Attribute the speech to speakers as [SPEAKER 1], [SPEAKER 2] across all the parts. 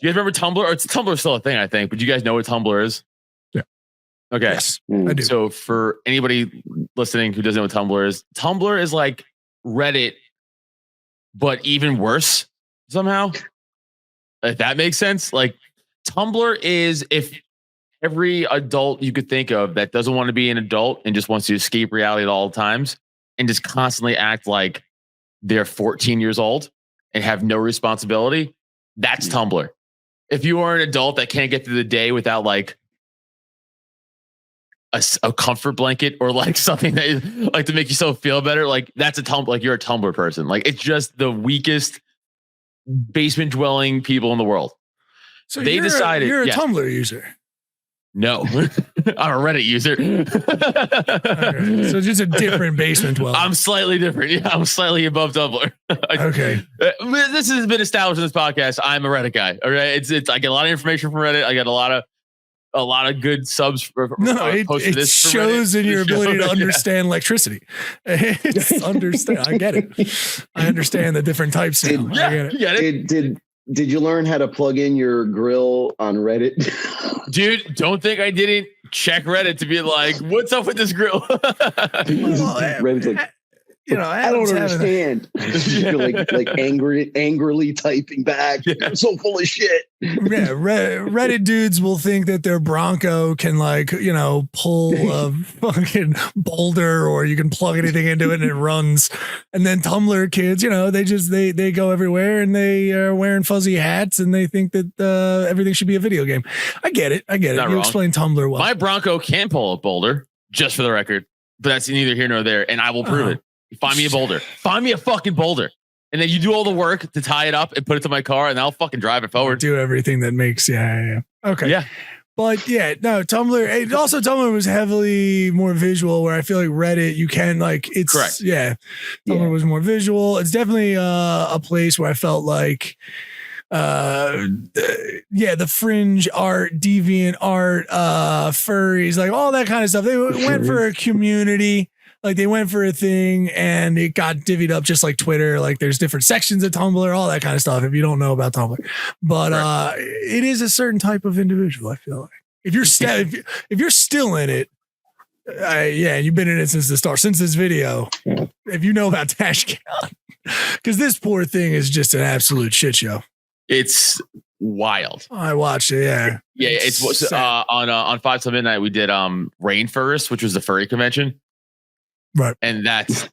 [SPEAKER 1] you guys remember Tumblr? Or Tumblr still a thing, I think. But do you guys know what Tumblr is?
[SPEAKER 2] Yeah.
[SPEAKER 1] Okay.
[SPEAKER 2] Yes, I do.
[SPEAKER 1] So for anybody listening who doesn't know what Tumblr is like Reddit, but even worse somehow. If that makes sense. Like Tumblr is if every adult you could think of that doesn't want to be an adult and just wants to escape reality at all times and just constantly act like they're 14 years old and have no responsibility. That's Tumblr. If you are an adult that can't get through the day without like a comfort blanket or like something that like to make yourself feel better, like that's a Tumblr. Like you're a Tumblr person. Like it's just the weakest basement dwelling people in the world.
[SPEAKER 2] So they decided you're a Tumblr user.
[SPEAKER 1] No, I'm a Reddit user.
[SPEAKER 2] Right. So just a different basement dweller.
[SPEAKER 1] I'm slightly different. Yeah, I'm slightly above Tumblr.
[SPEAKER 2] Okay.
[SPEAKER 1] This has been established in this podcast. I'm a Reddit guy. All right. It's I get a lot of information from Reddit. I get a lot of good subs.
[SPEAKER 2] It shows in your ability to understand electricity. I get it. I understand the different types now. I get
[SPEAKER 3] it. Did you learn how to plug in your grill on Reddit?
[SPEAKER 1] Dude, don't think I didn't check Reddit to be like, what's up with this grill?
[SPEAKER 3] Reddit's like, I don't understand. You're like angrily typing back. Yeah. I'm so full of shit.
[SPEAKER 2] Yeah, Reddit dudes will think that their Bronco can pull a fucking boulder, or you can plug anything into it and it runs. And then Tumblr kids, they go everywhere and they are wearing fuzzy hats and they think that everything should be a video game. I get it. You explain Tumblr well.
[SPEAKER 1] My Bronco can pull a boulder, just for the record, but that's neither here nor there, and I will prove it. Find me a boulder. Find me a fucking boulder. And then you do all the work to tie it up and put it to my car, and I'll fucking drive it forward.
[SPEAKER 2] Do everything that makes, yeah. Okay.
[SPEAKER 1] Yeah.
[SPEAKER 2] But yeah, no, Tumblr was heavily more visual, where I feel like Reddit, you can it's
[SPEAKER 1] correct.
[SPEAKER 2] Yeah. Tumblr was more visual. It's definitely a place where I felt like, the fringe art, deviant art, furries, like all that kind of stuff. They went for a community. Like they went for a thing and it got divvied up just like Twitter. Like there's different sections of Tumblr, all that kind of stuff if you don't know about Tumblr. But it is a certain type of individual, I feel like. If you're if you're still in it, you've been in it since the start, since this video. If you know about Dashcon, because this poor thing is just an absolute shit show.
[SPEAKER 1] It's wild.
[SPEAKER 2] I watched it, yeah.
[SPEAKER 1] Yeah, it's on 5 till midnight we did Rainforest, which was the furry convention.
[SPEAKER 2] Right.
[SPEAKER 1] And that's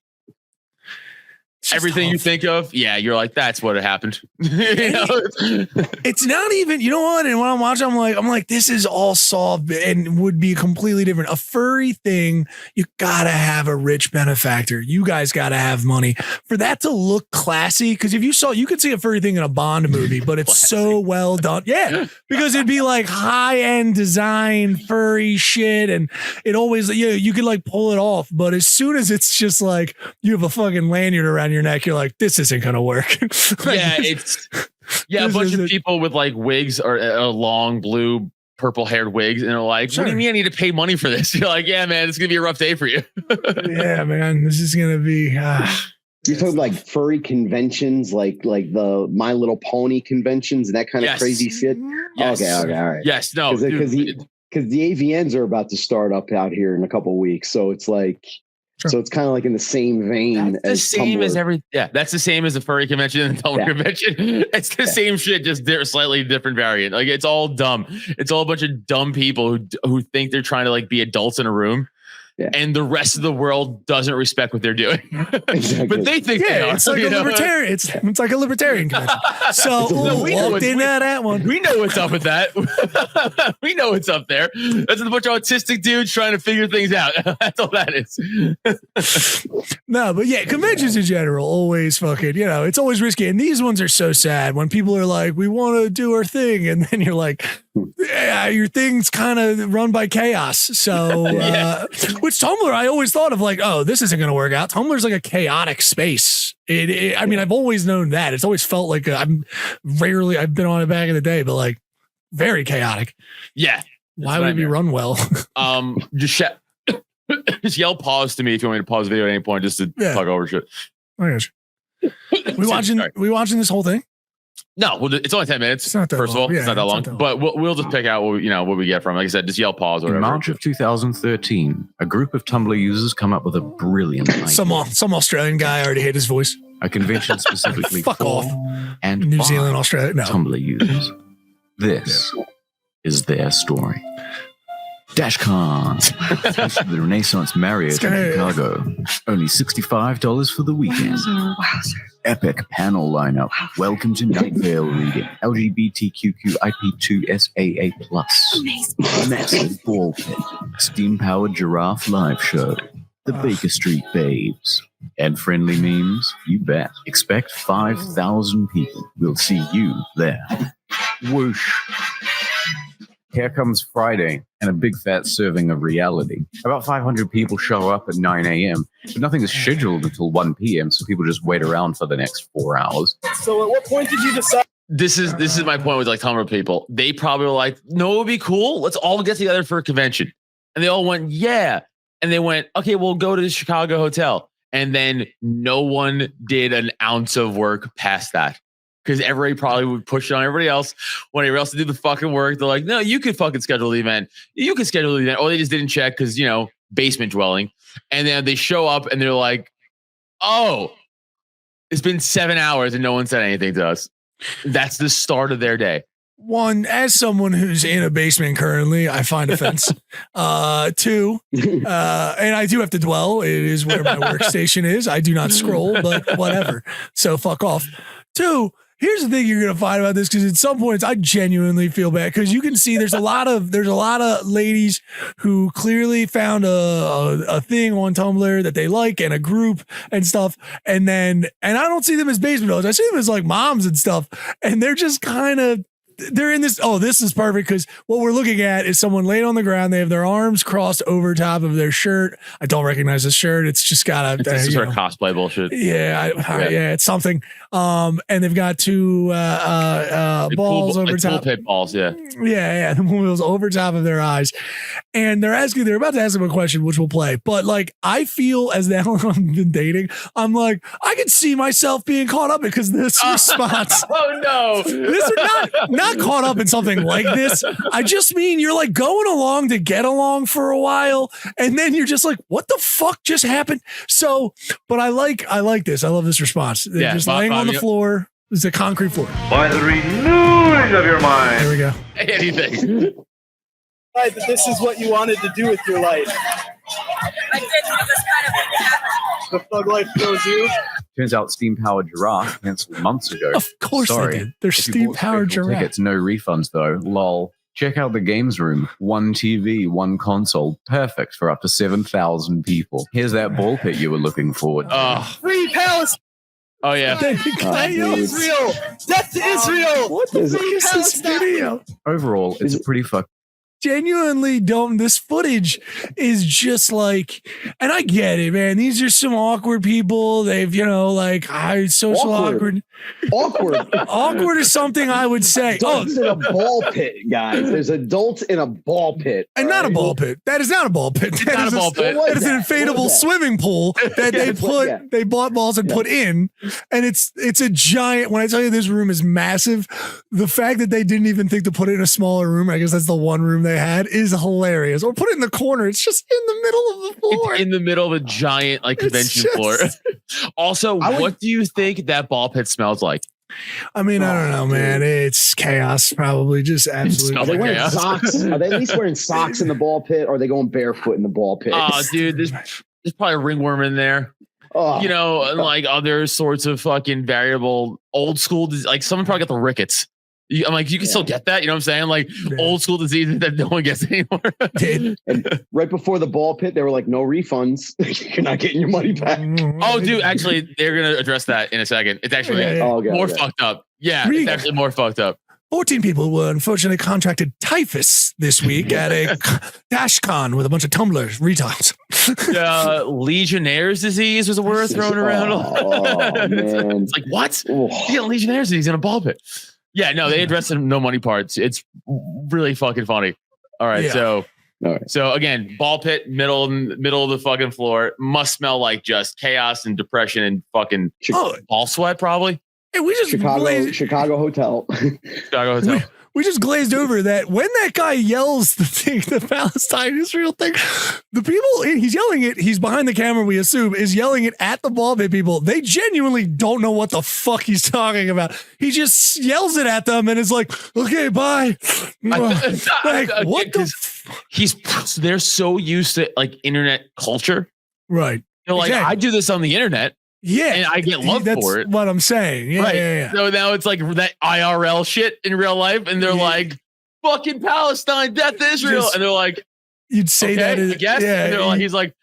[SPEAKER 1] everything tough. You think of. Yeah, you're like, that's what happened.
[SPEAKER 2] It's not even, you know what? And when I'm watching, I'm like, this is all solved and would be completely different. A furry thing, you gotta have a rich benefactor. You guys gotta have money for that to look classy. Because if you could see a furry thing in a Bond movie, but it's so well done. Yeah, because it'd be like high end design furry shit, and it always you could like pull it off. But as soon as it's just like you have a fucking lanyard around your neck, you're like, this isn't gonna work.
[SPEAKER 1] A bunch of people with like wigs or long blue purple haired wigs, and they're like, what do you mean I need to pay money for this? You're like, yeah, man, it's gonna be a rough day for you.
[SPEAKER 2] Yeah, man, this is gonna be
[SPEAKER 3] you're talking like furry conventions, like the My Little Pony conventions and that kind of crazy shit.
[SPEAKER 1] Yes.
[SPEAKER 3] Okay, all right.
[SPEAKER 1] Yes, no,
[SPEAKER 3] because the AVNs are about to start up out here in a couple of weeks, so it's like. Sure. So it's kind of like in the same vein.
[SPEAKER 1] That's the same
[SPEAKER 3] Tumblr.
[SPEAKER 1] As every. Yeah, that's the same as the furry convention and the Tumblr convention. It's the same shit, just slightly different variant. Like it's all dumb. It's all a bunch of dumb people who think they're trying to like be adults in a a and the rest of the world doesn't respect what they're doing.
[SPEAKER 3] Exactly.
[SPEAKER 1] But they think they are.
[SPEAKER 2] It's like a libertarian. It's like a libertarian convention. So we walked in that one.
[SPEAKER 1] We know what's up with that. We know what's up there. That's a bunch of autistic dudes trying to figure things out. That's all that is.
[SPEAKER 2] No, but yeah, conventions in general always fucking, it's always risky. And these ones are so sad when people are like, we want to do our thing. And then you're like, yeah, your thing's kind of run by chaos. So, which Tumblr, I always thought of like, oh, this isn't going to work out. Tumblr's like a chaotic space. I mean, I've always known that. It's always felt like I've been on it back in the day, but like very chaotic.
[SPEAKER 1] Yeah.
[SPEAKER 2] Why would it be run well?
[SPEAKER 1] Just yell pause to me if you want me to pause the video at any point just to talk over shit.
[SPEAKER 2] I got you. We watching this whole thing?
[SPEAKER 1] No, it's only 10 minutes. First of all, it's not that long. But we'll just pick out what we get from. Like I said, just yell pause or whatever.
[SPEAKER 4] In March of 2013, a group of Tumblr users come up with a brilliant idea.
[SPEAKER 2] Some Australian guy, I already hate his voice.
[SPEAKER 4] A convention specifically
[SPEAKER 2] Fuck
[SPEAKER 4] for
[SPEAKER 2] off.
[SPEAKER 4] and
[SPEAKER 2] New Zealand, Australia. No.
[SPEAKER 4] Tumblr users. This is their story. Dashcon, the Renaissance Marriott in Chicago. Only $65 for the weekend.
[SPEAKER 5] Wow.
[SPEAKER 4] Epic panel lineup. Welcome to Night Vale reading. LGBTQIP2SAA+. Massive ball pit. Steam-powered giraffe live show. The Baker Street Babes. And friendly memes? You bet. Expect 5,000 people. We'll see you there. Whoosh. Here comes Friday and a big fat serving of reality. About 500 people show up at 9 a.m., but nothing is scheduled until 1 p.m., so people just wait around for the next 4 hours.
[SPEAKER 6] So at what point did you decide?
[SPEAKER 1] This is my point with like Tumblr people. They probably were like, no, it would be cool. Let's all get together for a convention. And they all went, yeah. And they went, okay, we'll go to the Chicago hotel. And then no one did an ounce of work past that. Because everybody probably would push it on everybody else. When everybody else to do the fucking work, they're like, no, you could fucking schedule the event. You could schedule the event. Or they just didn't check because, basement dwelling. And then they show up and they're like, oh, it's been 7 hours and no one said anything to us. That's the start of their day.
[SPEAKER 2] One, as someone who's in a basement currently, I find offense. Two, and I do have to dwell. It is where my workstation is. I do not scroll, but whatever. So fuck off. Two, here's the thing you're gonna find about this, because at some points I genuinely feel bad, because you can see there's a lot of ladies who clearly found a thing on Tumblr that they like and a group and stuff, and I don't see them as basement dwellers. I see them as like moms and stuff, and they're just kind of. They're in this. Oh, this is perfect, because what we're looking at is someone laid on the ground. They have their arms crossed over top of their shirt. I don't recognize this shirt. It's just got
[SPEAKER 1] it's sort of cosplay bullshit.
[SPEAKER 2] Yeah, it's something. And they've got two balls over top.
[SPEAKER 1] Pit balls, yeah.
[SPEAKER 2] Yeah, the wheels over top of their eyes, and they're about to ask them a question, which we'll play. But like, I feel as now I've been dating, I'm like, I could see myself being caught up because this response.
[SPEAKER 1] Oh no,
[SPEAKER 2] this is not caught up in something like this. I just mean you're like going along to get along for a while, and then you're just like, what the fuck just happened? So, but I like this. I love this response. They're just laying on the floor. It's a concrete floor.
[SPEAKER 6] By the renewing of your mind.
[SPEAKER 2] There we go.
[SPEAKER 1] Anything.
[SPEAKER 6] Right, that this is what you wanted to do with your life.
[SPEAKER 5] I did this kind of thing happen.
[SPEAKER 6] The thug life chose you.
[SPEAKER 4] Turns out steam-powered giraffe canceled months ago.
[SPEAKER 2] Of course they did. They're steam-powered giraffe.
[SPEAKER 4] Tickets, no refunds though. Lol. Check out the games room. 1 TV, 1 console. Perfect for up to 7,000 people. Here's that ball pit you were looking forward to.
[SPEAKER 6] Free Palace.
[SPEAKER 1] Oh yeah.
[SPEAKER 6] Israel. Death to Israel.
[SPEAKER 2] What the fuck is this video?
[SPEAKER 4] Overall, it's a pretty
[SPEAKER 2] Genuinely don't. This footage is just like, and I get it, man. These are some awkward people. They've, high social awkward. Awkward is something I would say.
[SPEAKER 3] Adults in a ball pit, guys. There's adults in a ball pit.
[SPEAKER 2] And not a ball pit. That is not a ball pit. That is a ball pit. That is an inflatable swimming pool that they bought balls and put in. And it's a giant, when I tell you this room is massive, the fact that they didn't even think to put it in a smaller room, I guess that's the one room they had, is hilarious. Or put it in the corner. It's just in the middle of the floor.
[SPEAKER 1] It's in the middle of a giant convention floor. Also, what do you think that ball pit smells like?
[SPEAKER 2] I mean, I don't know, man. It's chaos, probably. Just absolutely.
[SPEAKER 3] Are they wearing socks? Are they at least wearing socks in the ball pit, or are they going barefoot in the ball pit?
[SPEAKER 1] Oh, dude, there's probably a ringworm in there. Oh, and like other sorts of fucking variable old school, like someone probably got the rickets. I'm like, you can still get that. You know what I'm saying? Like old school diseases that no one gets anymore.
[SPEAKER 3] And right before the ball pit, they were like, no refunds. You're not getting your money back.
[SPEAKER 1] Oh, dude, actually, they're going to address that in a second. It's actually more fucked up. Yeah, it's actually more fucked up.
[SPEAKER 2] 14 people were unfortunately contracted typhus this week at a Dashcon with a bunch of Tumblr retards.
[SPEAKER 1] Legionnaire's disease was a word thrown around.
[SPEAKER 3] Man.
[SPEAKER 1] It's like, what? You get Legionnaire's disease in a ball pit. Yeah, no, they addressed the no money parts. It's really fucking funny. All right, so again, ball pit, middle of the fucking floor, must smell like just chaos and depression and fucking ball sweat, probably.
[SPEAKER 2] Hey, we just
[SPEAKER 3] Chicago hotel.
[SPEAKER 1] Chicago hotel.
[SPEAKER 2] We just glazed over that when that guy yells the Palestine-Israel thing, the people he's yelling it, he's behind the camera, we assume, is yelling it at the ball pit people. They genuinely don't know what the fuck he's talking about. He just yells it at them and is like, okay, bye.
[SPEAKER 1] They're so used to like internet culture.
[SPEAKER 2] Right.
[SPEAKER 1] You know, like I do this on the internet.
[SPEAKER 2] Yeah.
[SPEAKER 1] And I get love for it.
[SPEAKER 2] What I'm saying. Yeah,
[SPEAKER 1] right.
[SPEAKER 2] Yeah.
[SPEAKER 1] So now it's like that IRL shit in real life. And they're like, fucking Palestine, death to Israel. And they're like,
[SPEAKER 2] you'd say that.
[SPEAKER 1] I guess. Yeah, and they're like, he's like,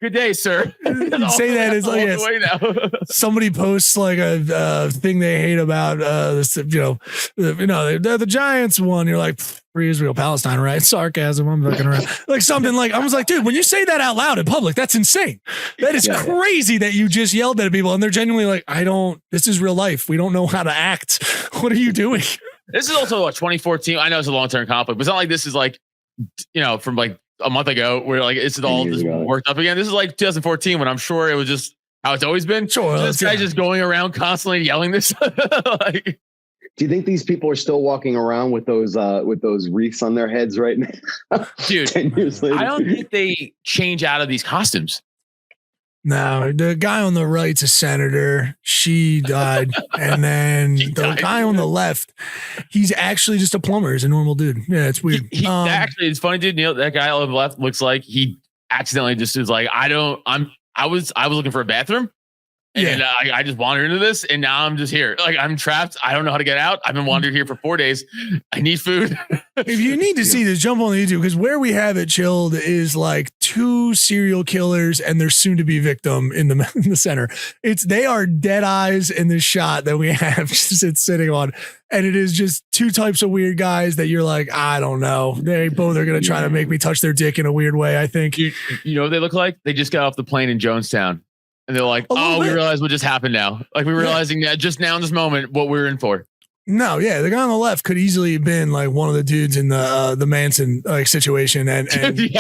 [SPEAKER 1] good day, sir.
[SPEAKER 2] You'd say that as like somebody posts like a thing they hate about this, the Giants won. You're like, free Israel, Palestine, right? Sarcasm. I'm looking around like something like, I was like, dude, when you say that out loud in public, that's insane. That is crazy that you just yelled at people and they're genuinely like, this is real life. We don't know how to act. What are you doing? This
[SPEAKER 1] is also what 2014. I know it's a long-term conflict, but it's not like this is like, from like a month ago where like it's all just worked up again. This is like 2014 when I'm sure it was just how it's always been. Sure, this guy just going around constantly yelling this. Like,
[SPEAKER 3] do you think these people are still walking around with those wreaths on their heads right now?
[SPEAKER 1] Dude,
[SPEAKER 3] 10 years later.
[SPEAKER 1] I don't think they change out of these costumes.
[SPEAKER 2] No, the guy on the right's a senator. She died. And then guy on the left, he's actually just a plumber. He's a normal dude. Yeah, it's weird.
[SPEAKER 1] Actually, it's funny, dude. Neil, that guy on the left looks like he accidentally just was like, I was looking for a bathroom. And I just wandered into this, and now I'm just here. Like, I'm trapped. I don't know how to get out. I've been wandering here for 4 days. I need food.
[SPEAKER 2] If you need to see this, jump on the YouTube, because where we have it chilled is like 2 serial killers and their soon-to-be victim in the center. They are dead eyes in this shot that we have just sitting on. And it is just 2 types of weird guys that you're like, I don't know. They both are going to try to make me touch their dick in a weird way, I think.
[SPEAKER 1] You know what they look like? They just got off the plane in Jonestown. And they're like, we realize what just happened now. Like, we're realizing that just now in this moment, what we're in for.
[SPEAKER 2] No, yeah. The guy on the left could easily have been like one of the dudes in the Manson situation and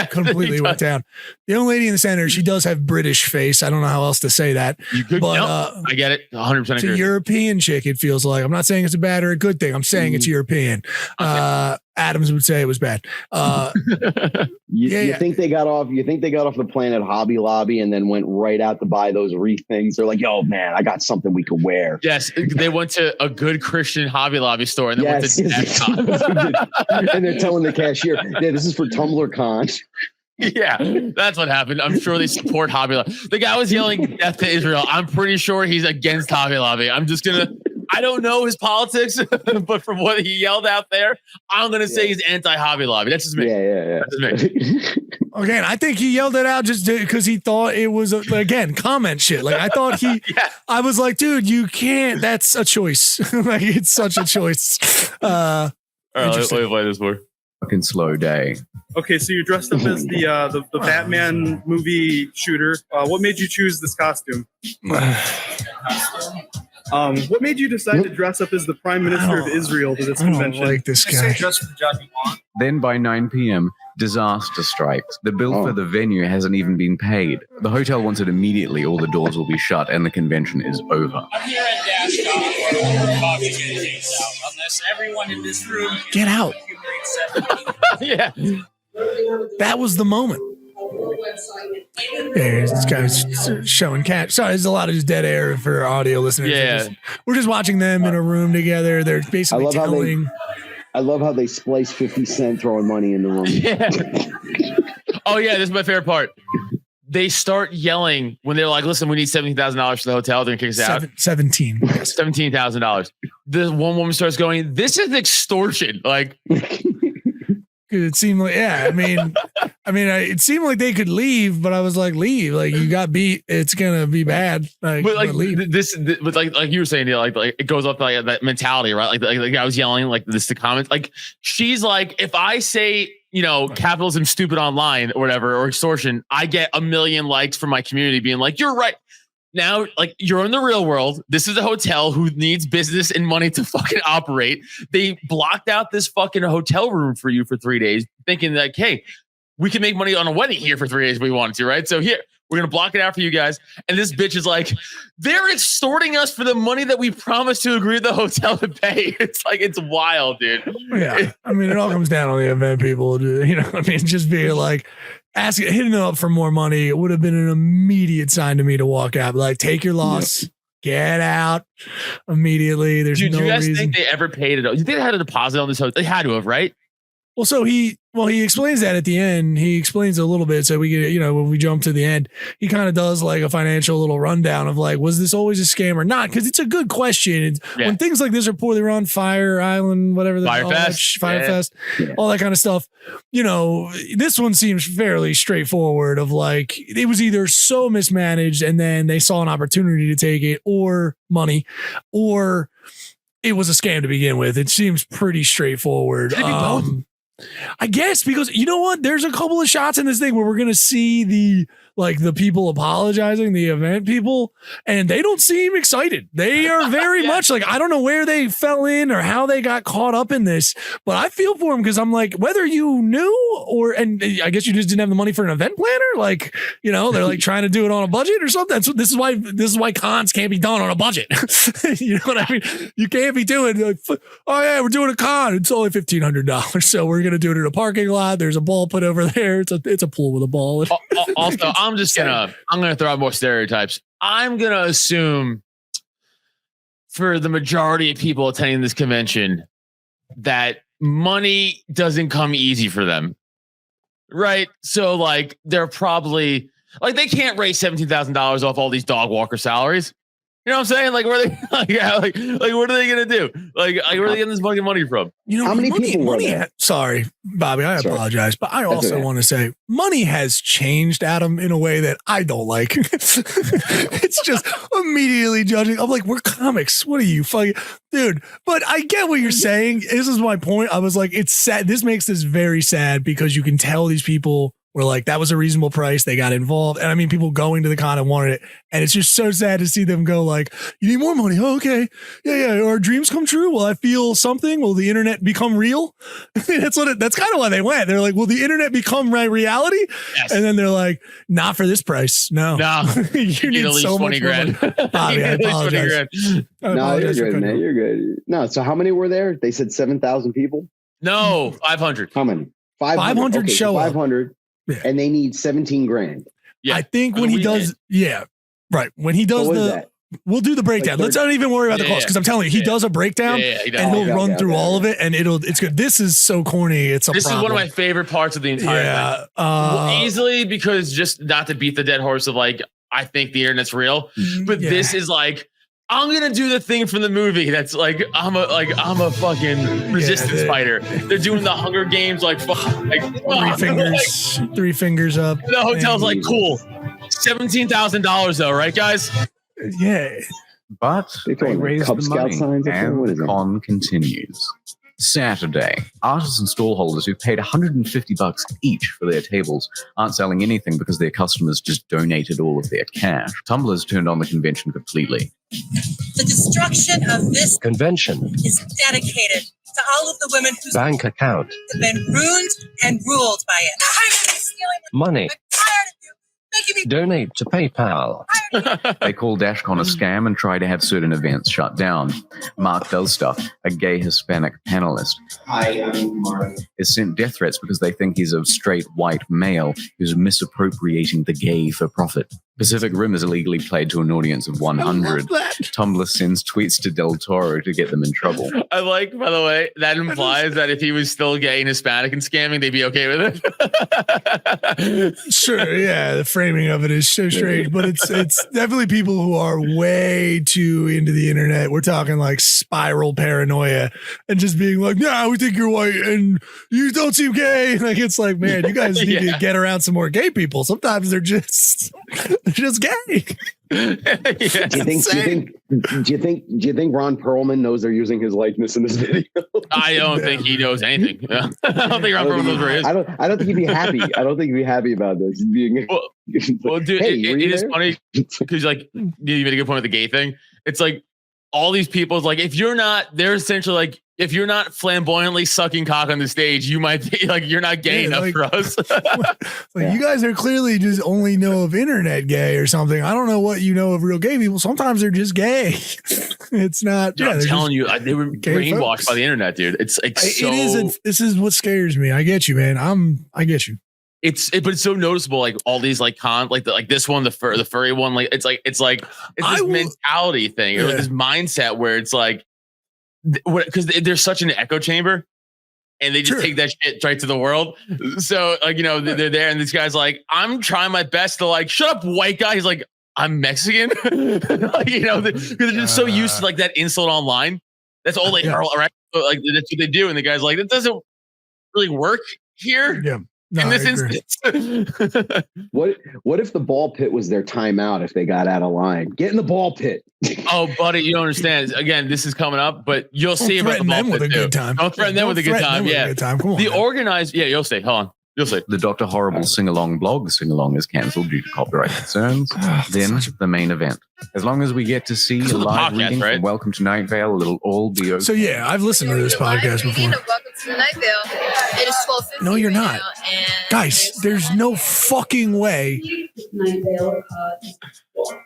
[SPEAKER 2] completely went down. The young lady in the center, she does have British face. I don't know how else to say that.
[SPEAKER 1] You could, I get it. 100% agree.
[SPEAKER 2] It's a European chick, it feels like. I'm not saying it's a bad or a good thing. I'm saying it's European. Adams would say it was bad.
[SPEAKER 3] You think they got off the plane at Hobby Lobby and then went right out to buy those wreath things? They're like, yo, man, I got something we could wear.
[SPEAKER 1] Yes, they went to a good Christian Hobby Lobby store and then went to Dashcon.
[SPEAKER 3] And they're telling the cashier, yeah, this is for Tumblr Con.
[SPEAKER 1] Yeah, that's what happened. I'm sure they support Hobby Lobby. The guy was yelling death to Israel. I'm pretty sure he's against Hobby Lobby. I don't know his politics, but from what he yelled out there, I'm going to say he's anti-Hobby Lobby. That's just me.
[SPEAKER 3] Yeah.
[SPEAKER 1] That's just me.
[SPEAKER 2] Again, I think he yelled it out just because he thought it was, comment shit. Like, I thought I was like, dude, you can't, that's a choice. Like, it's such a choice.
[SPEAKER 1] All right, let me play this more.
[SPEAKER 4] Fucking slow day.
[SPEAKER 6] Okay, so you're dressed up as the Batman movie shooter. What made you choose this costume? What made you decide to dress up as the Prime Minister of Israel to this convention?
[SPEAKER 2] I don't like this guy.
[SPEAKER 4] Then by 9 p.m., disaster strikes. The bill for the venue hasn't even been paid. The hotel wants it immediately, or the doors will be shut and the convention is over.
[SPEAKER 5] I'm here at Dashcon. Bobby Masi out. Unless everyone in this room
[SPEAKER 2] get out.
[SPEAKER 1] Yeah.
[SPEAKER 2] That was the moment. Yeah, this guy's showing cat. Sorry, there's a lot of just dead air for audio listeners.
[SPEAKER 1] Yeah.
[SPEAKER 2] We're just watching them in a room together. They're basically telling.
[SPEAKER 3] I love how they splice 50 Cent throwing money in the room.
[SPEAKER 1] Yeah. Oh, yeah, this is my favorite part. They start yelling when they're like, listen, we need $17,000 for the hotel. They're going to kick us out. $17,000. The one woman starts going, this is extortion. Like,
[SPEAKER 2] it seemed like, it seemed like they could leave, but I was like, leave. Like, you got beat. It's going to be bad. Like,
[SPEAKER 1] but like
[SPEAKER 2] leave.
[SPEAKER 1] But like you were saying, like it goes up like that mentality, right? Like I was yelling like this to comments. Like, she's like, if I say, capitalism stupid online or whatever, or extortion, I get 1 million likes from my community being like, you're right. Now, like, you're in the real world. This is a hotel who needs business and money to fucking operate. They blocked out this fucking hotel room for you for 3 days, thinking like, hey, we can make money on a wedding here for 3 days if we wanted to, right? So here, we're going to block it out for you guys. And this bitch is like, they're extorting us for the money that we promised to agree with the hotel to pay. It's like, it's wild, dude.
[SPEAKER 2] Yeah. I mean, it all comes down on the event people. You know, I mean, just being like, hitting them up for more money, it would have been an immediate sign to me to walk out. Like, take your loss, get out immediately. There's
[SPEAKER 1] dude,
[SPEAKER 2] no
[SPEAKER 1] do you guys
[SPEAKER 2] reason.
[SPEAKER 1] think they ever paid it? You think they had a deposit on this hotel? They had to have, right?
[SPEAKER 2] Well, so he explains that at the end. He explains a little bit. So we get, you know, when we jump to the end, he kind of does like a financial little rundown of like, was this always a scam or not? Because it's a good question. When things like this are poorly run, Fire Island, whatever, Firefest, all that kind of stuff. You know, this one seems fairly straightforward. Of like, it was either so mismanaged and then they saw an opportunity to take it, or money, or it was a scam to begin with. It seems pretty straightforward. I guess, because you know what? There's a couple of shots in this thing where we're going to see the people apologizing, the event people, and they don't seem excited. They are very much like, I don't know where they fell in or how they got caught up in this, but I feel for them because I'm like, whether you knew and I guess you just didn't have the money for an event planner, like, you know, they're like trying to do it on a budget or something. So this is why cons can't be done on a budget. You know what I mean? You can't be doing like, oh yeah, we're doing a con. It's only $1,500, so we're gonna do it in a parking lot. There's a ball put over there. It's a pool with a ball.
[SPEAKER 1] Also, I'm gonna throw out more stereotypes. I'm gonna assume for the majority of people attending this convention that money doesn't come easy for them, right? So like they're probably like, they can't raise $17,000 off all these dog walker salaries. You know what I'm saying? Like, where are they? Like, what are they gonna do? Like, where are they getting this fucking money from?
[SPEAKER 2] You know,
[SPEAKER 3] how many people were there?
[SPEAKER 2] Sorry, Bobby, I apologize, but I also want to say money has changed, Adam, in a way that I don't like. It's just immediately judging. I'm like, we're comics. What are you fucking dude? But I get what you're saying. This is my point. I was like, it's sad. This makes this very sad because you can tell these people were like, that was a reasonable price. They got involved. And I mean, people going to the con and wanted it. And it's just so sad to see them go like, you need more money. Oh, okay. Yeah. Our dreams come true. Will I feel something? Will the internet become real? That's kind of why they went. They're like, will the internet become my reality? Yes. And then they're like, not for this price. No. You need at least so 20 grand. Bobby, I apologize.
[SPEAKER 3] No, you're good, man. You're good. No. So how many were there? They said 7,000 people.
[SPEAKER 1] No, 500.
[SPEAKER 3] How many?
[SPEAKER 2] 500
[SPEAKER 3] okay,
[SPEAKER 2] show
[SPEAKER 3] 500. Yeah. And they need 17 grand.
[SPEAKER 2] Yeah. I think when he does, right. When he does we'll do the breakdown. Let's not even worry about the cost, because I'm telling you, he does a breakdown and he'll run through all of it, and it's good. This is so corny. This is one
[SPEAKER 1] of my favorite parts of the entire thing. Easily, because just not to beat the dead horse of like, I think the internet's real, but this is like, I'm gonna do the thing from the movie that's like, I'm a fucking resistance fighter. They're doing the Hunger Games like
[SPEAKER 2] three fingers up.
[SPEAKER 1] The hotel's like, cool. $17,000 though, right, guys?
[SPEAKER 2] Yeah.
[SPEAKER 4] But they raise the money, and the con continues. Saturday, artists and stallholders who paid $150 each for their tables aren't selling anything because their customers just donated all of their cash. Tumblr's turned on the convention completely.
[SPEAKER 7] The destruction of this convention is dedicated to all of the women whose bank account have been ruined and ruled by it. Money. Donate to PayPal.
[SPEAKER 4] They call Dashcon a scam and try to have certain events shut down. Mark does stuff, a gay Hispanic panelist.
[SPEAKER 8] Hi, I'm Mark.
[SPEAKER 4] Is sent death threats because they think he's a straight white male who's misappropriating the gay for profit. Pacific Rim is illegally played to an audience of 100. Tumblr sends tweets to Del Toro to get them in trouble.
[SPEAKER 1] I like, by the way, that implies that if he was still gay and Hispanic and scamming, they'd be okay with
[SPEAKER 2] it. Sure, yeah. The framing of it is so strange, but it's definitely people who are way too into the internet. We're talking like spiral paranoia and just being like, "Yeah, we think you're white and you don't seem gay." Like, it's like, man, you guys need to get around some more gay people. Sometimes they're just gay.
[SPEAKER 3] Do you think Ron Perlman knows they're using his likeness in this video?
[SPEAKER 1] I don't think he knows anything. I don't think Ron Perlman knows where he is.
[SPEAKER 3] I don't think he'd be happy. I don't think he'd be happy about this.
[SPEAKER 1] Well, dude, it is funny because like you made a good point with the gay thing. It's like all these people is like, if you're not, they're essentially like, if you're not flamboyantly sucking cock on the stage, you might be like, you're not gay enough for us.
[SPEAKER 2] You guys are clearly just only know of internet gay or something. I don't know what you know of real gay people. Sometimes they're just gay. It's not.
[SPEAKER 1] Dude, I'm telling you, they were brainwashed by the internet, dude. It's like
[SPEAKER 2] this is what scares me. I get you, man. I get you.
[SPEAKER 1] But it's so noticeable. Like all these like this one, the furry one. Like it's this mentality thing or this mindset where it's like, because there's such an echo chamber and they just take that shit right to the world. So like, they're there and this guy's like, I'm trying my best to like, shut up, white guy. He's like, I'm Mexican. Like, because they're just so used to like that insult online. That's all they are, right? So, like that's what they do. And the guy's like, that doesn't really work here.
[SPEAKER 2] Yeah. No,
[SPEAKER 1] in this instance.
[SPEAKER 3] What if the ball pit was their timeout if they got out of line? Get in the ball pit.
[SPEAKER 1] Oh, buddy, you don't understand. Again, this is coming up, but you'll see about the ball pit
[SPEAKER 2] with a good time.
[SPEAKER 1] Don't threaten them with a good time. Yeah.
[SPEAKER 2] Come on,
[SPEAKER 1] the organized, you'll see. Hold on. You'll see.
[SPEAKER 4] The Dr. Horrible sing-along blog sing-along is cancelled due to copyright concerns. Then the main event. As long as we get to see a live reading from Welcome to Night Vale, it'll all be okay.
[SPEAKER 2] So yeah, I've listened to this podcast before.
[SPEAKER 8] Welcome to Night Vale. It is 12:50.
[SPEAKER 2] No, you're not. Guys, there's no fucking way.
[SPEAKER 8] Night Vale. What?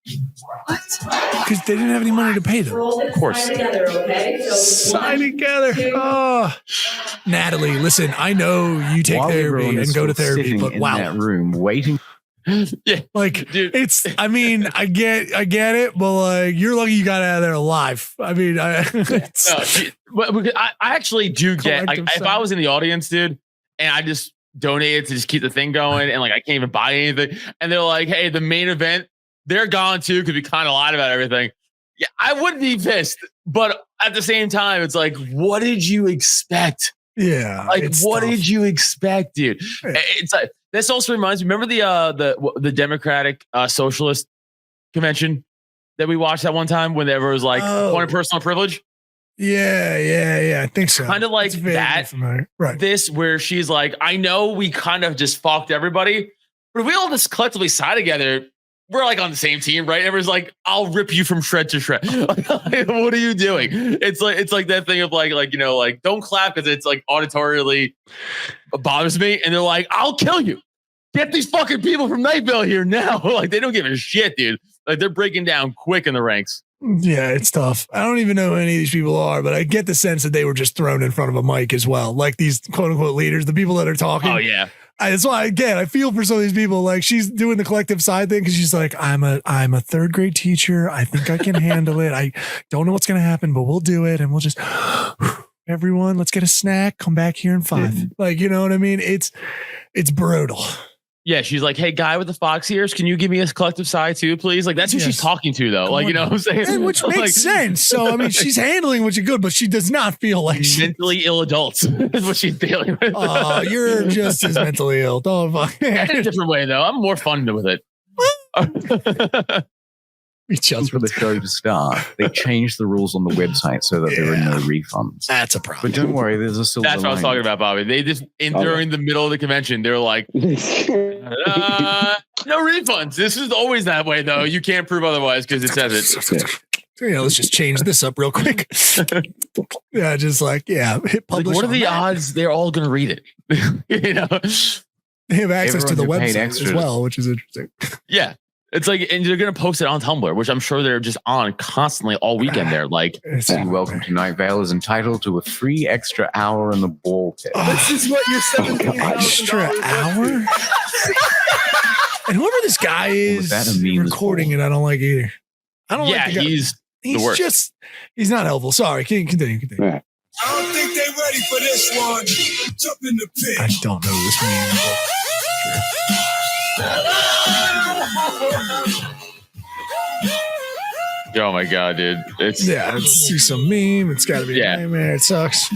[SPEAKER 2] Because they didn't have any money to pay them.
[SPEAKER 1] Of course.
[SPEAKER 2] Sign together. Oh. Natalie, listen, I know you take therapy and go to therapy, but wow.
[SPEAKER 4] In that room waiting.
[SPEAKER 1] Yeah.
[SPEAKER 2] Like, dude. I mean, I get it, but like, you're lucky you got out of there alive. I mean,
[SPEAKER 1] I actually do get, if I was in the audience, dude, and I just donated to just keep the thing going and like, I can't even buy anything. And they're like, hey, the main event, they're gone too because we kind of lied about everything. Yeah, I would be pissed, but at the same time, it's like, what did you expect?
[SPEAKER 2] Yeah,
[SPEAKER 1] like what did you expect, dude? Yeah. It's like this also reminds me. Remember the Democratic Socialist Convention that we watched that one time when there was like point of personal privilege.
[SPEAKER 2] Yeah. I think so.
[SPEAKER 1] Kind of like that.
[SPEAKER 2] Right.
[SPEAKER 1] This where she's like, I know we kind of just fucked everybody, but if we all just collectively side together, we're like on the same team, right? Everyone's like, I'll rip you from shred to shred. What are you doing? It's like that thing of like, don't clap because it's like auditorially bothers me. And they're like, I'll kill you. Get these fucking people from Night Vale here now. Like they don't give a shit, dude. Like they're breaking down quick in the ranks.
[SPEAKER 2] Yeah, it's tough. I don't even know who any of these people are, but I get the sense that they were just thrown in front of a mic as well. Like these quote unquote leaders, the people that are talking.
[SPEAKER 1] Oh yeah.
[SPEAKER 2] That's why, again, I feel for some of these people. Like she's doing the collective side thing because she's like, I'm a third grade teacher. I think I can handle it. I don't know what's going to happen, but we'll do it. And we'll just, everyone, let's get a snack. Come back here in 5. Like, you know what I mean? It's brutal.
[SPEAKER 1] Yeah, she's like, hey, guy with the fox ears, can you give me a collective side too, please? Like, that's who she's talking to, though. Like, you know what I'm saying?
[SPEAKER 2] And which makes sense. So, I mean, she's handling what you good, but she does not feel like
[SPEAKER 1] mentally ill adults is what she's dealing with.
[SPEAKER 2] Oh, you're just as mentally ill. Don't fuck.
[SPEAKER 1] In a different way, though. I'm more fun with it.
[SPEAKER 4] Just for the show to start, they changed the rules on the website so that there are no refunds.
[SPEAKER 2] That's a problem.
[SPEAKER 4] But don't worry, there's a silver
[SPEAKER 1] That's what I was talking about, Bobby. They just, during the middle of the convention, they're like, no refunds. This is always that way, though. You can't prove otherwise because it says it.
[SPEAKER 2] Yeah, let's just change this up real quick. Yeah, just like, hit publish.
[SPEAKER 1] Like, what are the odds they're all going to read it? You know?
[SPEAKER 2] They have access to the website as well, which is interesting.
[SPEAKER 1] Yeah. It's like, and they're going to post it on Tumblr, which I'm sure they're just on constantly all weekend there. Like,
[SPEAKER 4] Welcome to Night Vale is entitled to a free extra hour in the ball pit.
[SPEAKER 6] This is what you're $17,000
[SPEAKER 2] extra hour? And whoever this guy is recording it, I don't like either. I don't like the guy. He's the worst. He's not helpful. Sorry. Continue.
[SPEAKER 9] I don't think they're ready for this one. Jump in the pit.
[SPEAKER 2] I don't know this man.
[SPEAKER 1] Oh my god, dude!
[SPEAKER 2] Let's see some meme. It's got to be a nightmare. It sucks.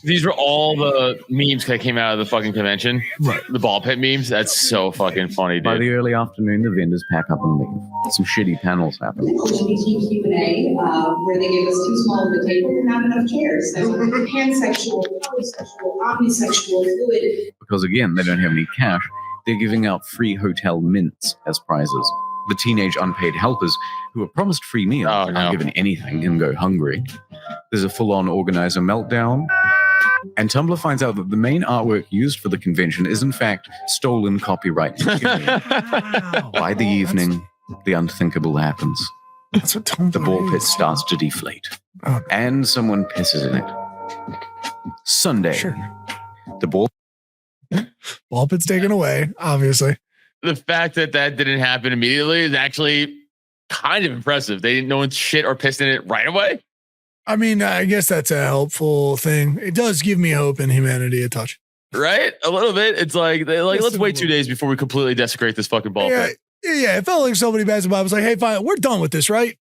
[SPEAKER 1] These were all the memes that came out of the fucking convention.
[SPEAKER 2] Right.
[SPEAKER 1] The ball pit memes. That's so fucking funny, dude.
[SPEAKER 4] By the early afternoon, the vendors pack up and leave. Some shitty panels happen.
[SPEAKER 10] LGBT Q&A, where they gave us too small of a table and not enough chairs. So pansexual, polysexual, omnisexual, fluid.
[SPEAKER 4] Because again, they don't have any cash. They're giving out free hotel mints as prizes. the teenage unpaid helpers who are promised free meals and aren't given anything and go hungry. There's a full-on organizer meltdown. And Tumblr finds out that the main artwork used for the convention is, in fact, stolen copyright material. By the evening, the unthinkable happens.
[SPEAKER 2] That's what Tumblr
[SPEAKER 4] The ball pit
[SPEAKER 2] is.
[SPEAKER 4] starts to deflate.
[SPEAKER 2] Oh.
[SPEAKER 4] And someone pisses in it. Sunday.
[SPEAKER 2] Sure.
[SPEAKER 4] The ball
[SPEAKER 2] pit's taken away, obviously.
[SPEAKER 1] The fact that didn't happen immediately is actually kind of impressive. They didn't know one shit or pissed in it right away.
[SPEAKER 2] I mean, I guess that's a helpful thing. It does give me hope in humanity a touch.
[SPEAKER 1] Right? A little bit. It's like let's wait 2 days before we completely desecrate this fucking ball pit.
[SPEAKER 2] Yeah, it felt like somebody passing by was like, hey, fine, we're done with this, right?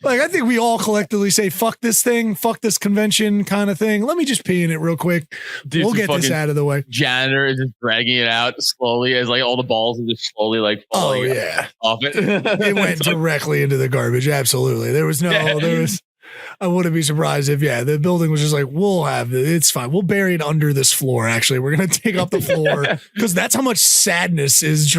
[SPEAKER 2] Like, I think we all collectively say, fuck this thing, fuck this convention kind of thing. Let me just pee in it real quick.
[SPEAKER 1] Dude,
[SPEAKER 2] we'll get this out of the way.
[SPEAKER 1] Janitor is just dragging it out slowly as like all the balls are just slowly like falling off it.
[SPEAKER 2] It went directly into the garbage. Absolutely. I wouldn't be surprised if, the building was just like, we'll have it. It's fine. We'll bury it under this floor. Actually, we're going to take up the floor because that's how much sadness is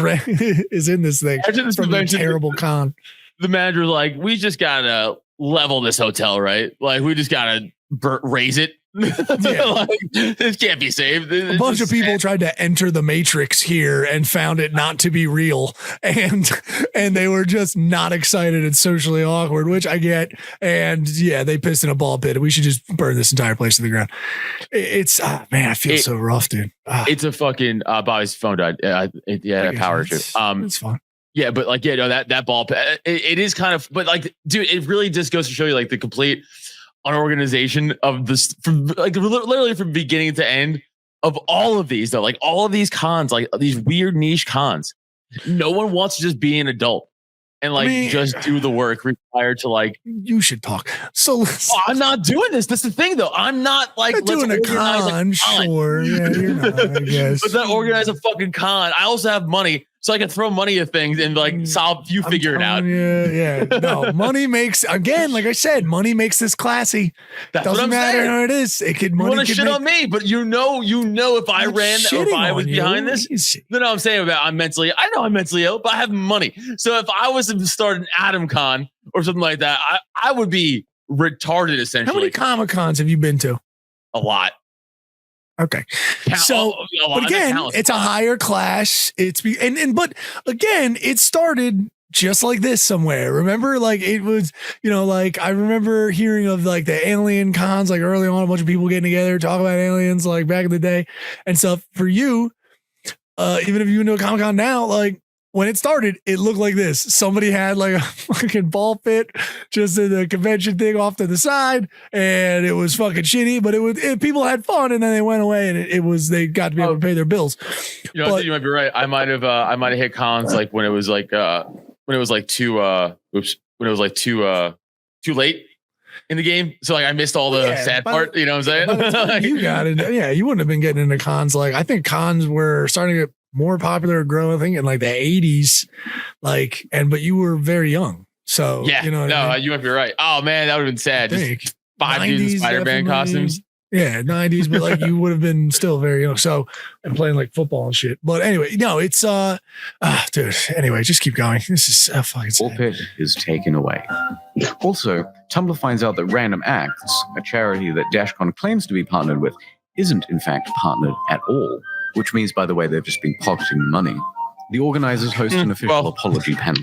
[SPEAKER 2] in this thing. From a terrible con.
[SPEAKER 1] The manager's like, we just got to level this hotel, right? Like, we just got to raise it. Like, this can't be saved.
[SPEAKER 2] A bunch of people tried to enter the Matrix here and found it not to be real, and they were just not excited and socially awkward, which I get. And they pissed in a ball pit. We should just burn this entire place to the ground. It's man, I feel so rough, dude.
[SPEAKER 1] It's a fucking Bobby's phone died. Power issue.
[SPEAKER 2] It's fine.
[SPEAKER 1] Yeah, but like that ball pit. It is kind of, but like, dude, it really just goes to show you like the complete unorganization of this, from like literally from beginning to end of all of these, though. Like all of these cons, like these weird niche cons, no one wants to just be an adult and like just do the work required to like.
[SPEAKER 2] You should talk. So
[SPEAKER 1] I'm not doing this. That's the thing, though. I'm not like
[SPEAKER 2] doing a con. Sure, yeah, you're not. I guess.
[SPEAKER 1] Let's not organize a fucking con. I also have money, so I can throw money at things and like solve. You figure it out.
[SPEAKER 2] No, money makes, again, like I said, money makes this classy. Doesn't matter how it is. It could.
[SPEAKER 1] You want to shit on me, but you know, if I ran or if I was behind this, no, I'm saying about I know I'm mentally ill, but I have money. So if I was to start an Atom Con or something like that, I would be retarded essentially.
[SPEAKER 2] How many Comic Cons have you been to?
[SPEAKER 1] A lot.
[SPEAKER 2] Okay. But again, it's a higher class. But again, it started just like this somewhere. Remember, like it was, like I remember hearing of like the alien cons, like early on, a bunch of people getting together, talk about aliens, like back in the day and stuff. For you, even if you went to a Comic Con now, like when it started, it looked like this. Somebody had like a fucking ball pit just in the convention thing off to the side, and it was fucking shitty, but people had fun, and then they went away, and they got to be able to pay their bills.
[SPEAKER 1] You might be right. I might have hit cons like when it was too late in the game. So like I missed all the sad part, you know what I'm saying?
[SPEAKER 2] You got it. Yeah, you wouldn't have been getting into cons. Like I think cons were starting to get more popular, growing, I think in like the 80s, but you were very young. So you might be right. Oh man, that would have been sad. Just 5 dudes in Spider-Man costumes. Yeah, 90s, but like you would have been still very young. So and playing like football and shit. But anyway, no, it's dude. Anyway, just keep going. This is fucking sad.
[SPEAKER 4] Ball pit is taken away. Also, Tumblr finds out that Random Acts, a charity that Dashcon claims to be partnered with, isn't in fact partnered at all. Which means, by the way, they've just been pocketing the money. The organizers host an official apology panel.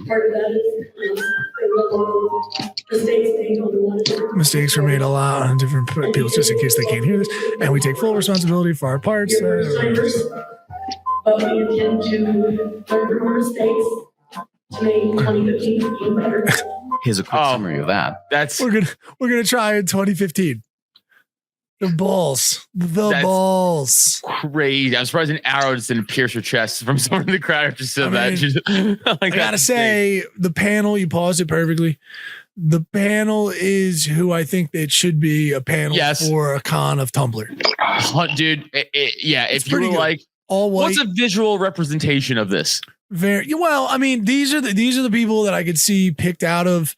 [SPEAKER 2] Mistakes were made a lot on different people, just in case they can't hear this. And we take full responsibility for our parts.
[SPEAKER 11] But we intend to learn from our mistakes to make 2015 even better.
[SPEAKER 4] Here's a quick summary of that.
[SPEAKER 2] We're gonna try in 2015. The balls.
[SPEAKER 1] Crazy. I'm surprised an arrow just didn't pierce your chest from someone in the crowd after said that.
[SPEAKER 2] I gotta say, the panel, you paused it perfectly. The panel is who I think it should be a panel for a con of Tumblr.
[SPEAKER 1] Dude, if you were
[SPEAKER 2] good.
[SPEAKER 1] like,
[SPEAKER 2] all white.
[SPEAKER 1] What's a visual representation of this?
[SPEAKER 2] Very well. I mean, these are the people that I could see picked out of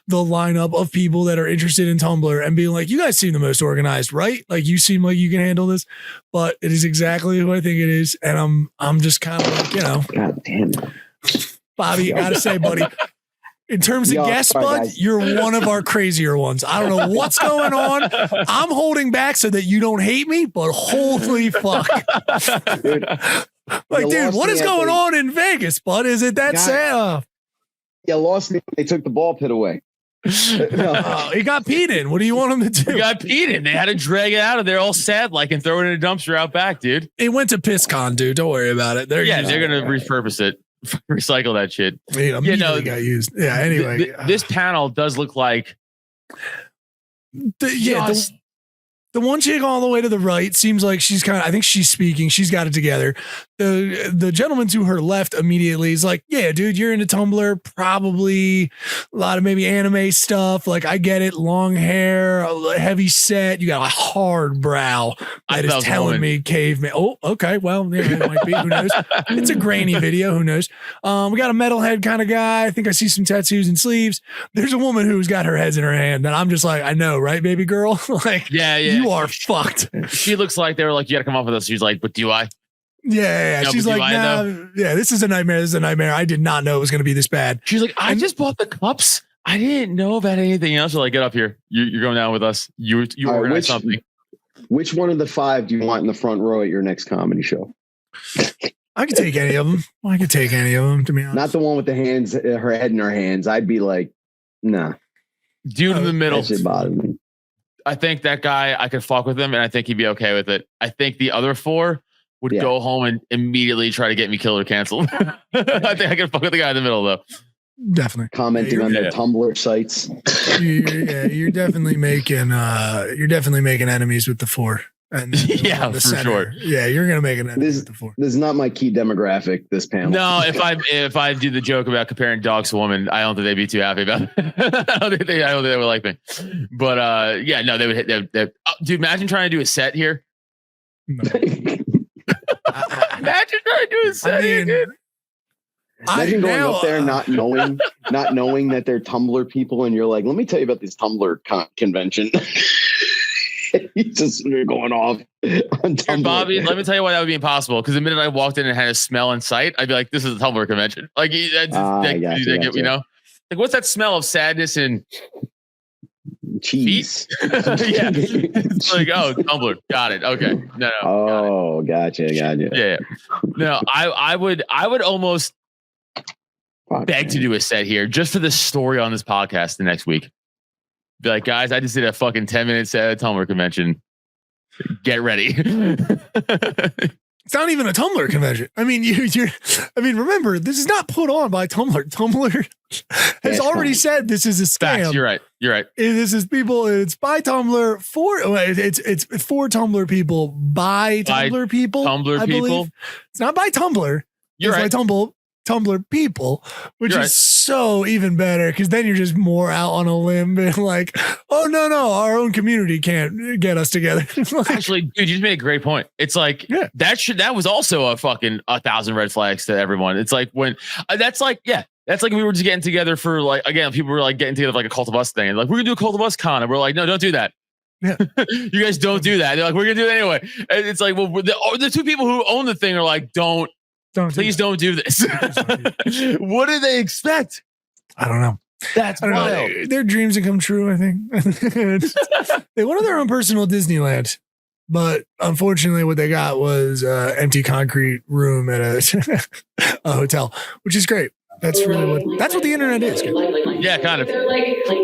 [SPEAKER 2] the lineup of people that are interested in Tumblr and being like, you guys seem the most organized, right? Like you seem like you can handle this, but it is exactly who I think it is. And I'm just kind of like,
[SPEAKER 3] God damn it.
[SPEAKER 2] Bobby, I gotta say, buddy, in terms of guest spot, you're one of our crazier ones. I don't know what's going on. I'm holding back so that you don't hate me, but holy fuck.
[SPEAKER 3] Dude,
[SPEAKER 2] dude, what is going on in Vegas, bud? Is it that sad?
[SPEAKER 3] You lost me. They took the ball pit away.
[SPEAKER 2] No. He got peed in. What do you want him to do?
[SPEAKER 1] He got peed in. They had to drag it out of there all sad like and throw it in a dumpster out back, dude.
[SPEAKER 2] It went to PissCon, dude. Don't worry about it. They're
[SPEAKER 1] going to repurpose it. Recycle that shit.
[SPEAKER 2] Got used. Yeah. Anyway,
[SPEAKER 1] this panel does look like
[SPEAKER 2] the one chick all the way to the right seems like I think she's speaking. She's got it together. The gentleman to her left immediately is like, yeah, dude, you're into Tumblr, probably a lot of maybe anime stuff. Like, I get it. Long hair, heavy set. You got a hard brow that is telling me caveman. Oh, okay. Well, yeah, it might be. Who knows? It's a grainy video. Who knows? We got a metalhead kind of guy. I think I see some tattoos and sleeves. There's a woman who's got her heads in her hand. And I'm just like, I know, right, baby girl? Like, yeah. You are fucked.
[SPEAKER 1] She looks like they were like, you got to come up with us. She's like, but do I?
[SPEAKER 2] Yeah. No, she's like, nah, yeah, this is a nightmare. This is a nightmare. I did not know it was going to be this bad.
[SPEAKER 1] She's like, I just bought the cups. I didn't know about anything else. So like, get up here. You're going down with us. You organize something.
[SPEAKER 3] Which one of the 5 do you want in the front row at your next comedy show?
[SPEAKER 2] I could take any of them. To be honest.
[SPEAKER 3] Not the one with the hands, her head in her hands. I'd be like, nah.
[SPEAKER 1] Dude in the middle.
[SPEAKER 3] That shit bothers me.
[SPEAKER 1] I think that guy, I could fuck with him, and I think he'd be okay with it. I think the other 4 would go home and immediately try to get me killed or canceled. I think I can fuck with the guy in the middle, though.
[SPEAKER 2] Definitely
[SPEAKER 3] commenting on their Tumblr sites.
[SPEAKER 2] You're definitely making enemies with the 4. And
[SPEAKER 1] yeah, for sure.
[SPEAKER 2] Yeah, you're gonna make an enemy with the 4.
[SPEAKER 3] This is not my key demographic. This panel.
[SPEAKER 1] No, if I do the joke about comparing dogs to women, I don't think they'd be too happy about it. I don't think they would like me. But yeah, no, they would hit. Dude, imagine trying to do a set here. No. Imagine trying to do a set here, dude.
[SPEAKER 3] Imagine going up there not knowing that they're Tumblr people, and you're like, let me tell you about this Tumblr convention. He's just going off on Tumblr.
[SPEAKER 1] And Bobby, let me tell you why that would be impossible. Because the minute I walked in and had a smell in sight, I'd be like, "This is a Tumblr convention." Like, you know, like what's that smell of sadness and
[SPEAKER 3] cheese?
[SPEAKER 1] Yeah, it's like, oh, Tumblr, got it. Okay, no.
[SPEAKER 3] Oh, gotcha.
[SPEAKER 1] Yeah, no, I would almost beg to do a set here just for the story on this podcast the next week. Be like, guys, I just did a fucking 10-minute set at a Tumblr convention. Get ready.
[SPEAKER 2] It's not even a Tumblr convention. I mean, remember, this is not put on by Tumblr. Tumblr has already said this is a scam.
[SPEAKER 1] Facts, you're right.
[SPEAKER 2] This is people. It's by Tumblr for. It's for Tumblr people by Tumblr people.
[SPEAKER 1] Tumblr people.
[SPEAKER 2] It's not by Tumblr.
[SPEAKER 1] You're right.
[SPEAKER 2] By Tumblr people, which is so even better because then you're just more out on a limb and like, oh no, our own community can't get us together.
[SPEAKER 1] Actually, dude, you just made a great point. It's like that was also a fucking 1,000 red flags to everyone. It's like when that's like we were just getting together for like, again, people were like getting together for like a Cult of Us thing, and like, we're gonna do a Cult of Us con, and we're like, no, don't do that. Yeah. You guys don't do that. They're like, we're gonna do it anyway. And it's like, well, the 2 people who own the thing are like, please don't do this. What do they expect?
[SPEAKER 2] I don't know.
[SPEAKER 1] That's wild.
[SPEAKER 2] Their dreams have come true, I think. They wanted their own personal Disneyland, but unfortunately what they got was an empty concrete room at a hotel, which is great. That's really what the internet is.
[SPEAKER 1] Yeah, kind of.
[SPEAKER 11] They're like, oh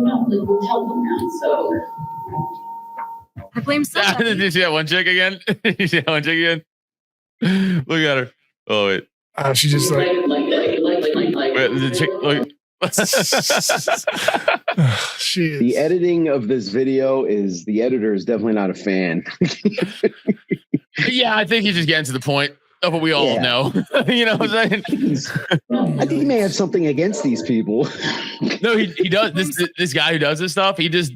[SPEAKER 11] no, we'll tell them now. So
[SPEAKER 8] I blame somebody.
[SPEAKER 1] Did you see that one chick again? Look at her. Oh wait.
[SPEAKER 2] She just like.
[SPEAKER 1] Wait, the chick. Look.
[SPEAKER 2] She is.
[SPEAKER 3] The editing of this video the editor is definitely not a fan.
[SPEAKER 1] Yeah, I think he's just getting to the point of what we all know. You know what I'm saying?
[SPEAKER 3] I think he may have something against these people.
[SPEAKER 1] No, he does. This guy who does this stuff, he just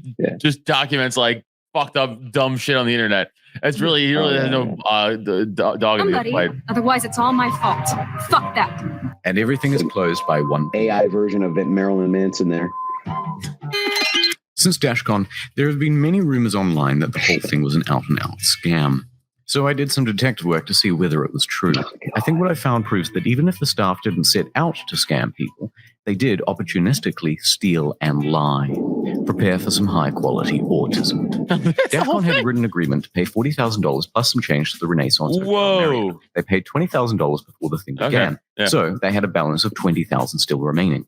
[SPEAKER 1] documents like fucked up dumb shit on the internet. That's really, he really has no dog in the fight.
[SPEAKER 8] Otherwise, it's all my fault. Fuck that.
[SPEAKER 4] And everything is closed by one
[SPEAKER 3] AI version of Marilyn Manson there.
[SPEAKER 4] Since Dashcon, there have been many rumors online that the whole thing was an out-and-out scam. So I did some detective work to see whether it was true. I think what I found proves that even if the staff didn't set out to scam people, they did opportunistically steal and lie. Prepare for some high-quality autism. Dashcon had a written agreement to pay $40,000 plus some change to the Renaissance Hotel Marriott. They paid $20,000 before the thing began, so they had a balance of $20,000 still remaining.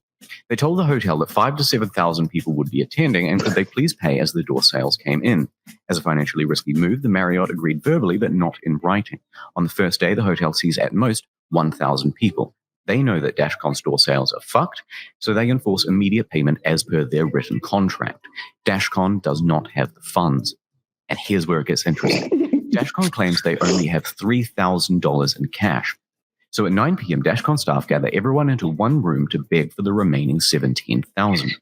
[SPEAKER 4] They told the hotel that 5,000 to 7,000 people would be attending, and could they please pay as the door sales came in. As a financially risky move, the Marriott agreed verbally but not in writing. On the first day, the hotel sees at most 1,000 people. They know that Dashcon's door sales are fucked, so they enforce immediate payment as per their written contract. Dashcon does not have the funds. And here's where it gets interesting. Dashcon claims they only have $3,000 in cash. So at 9 p.m., Dashcon staff gather everyone into one room to beg for the remaining 17,000.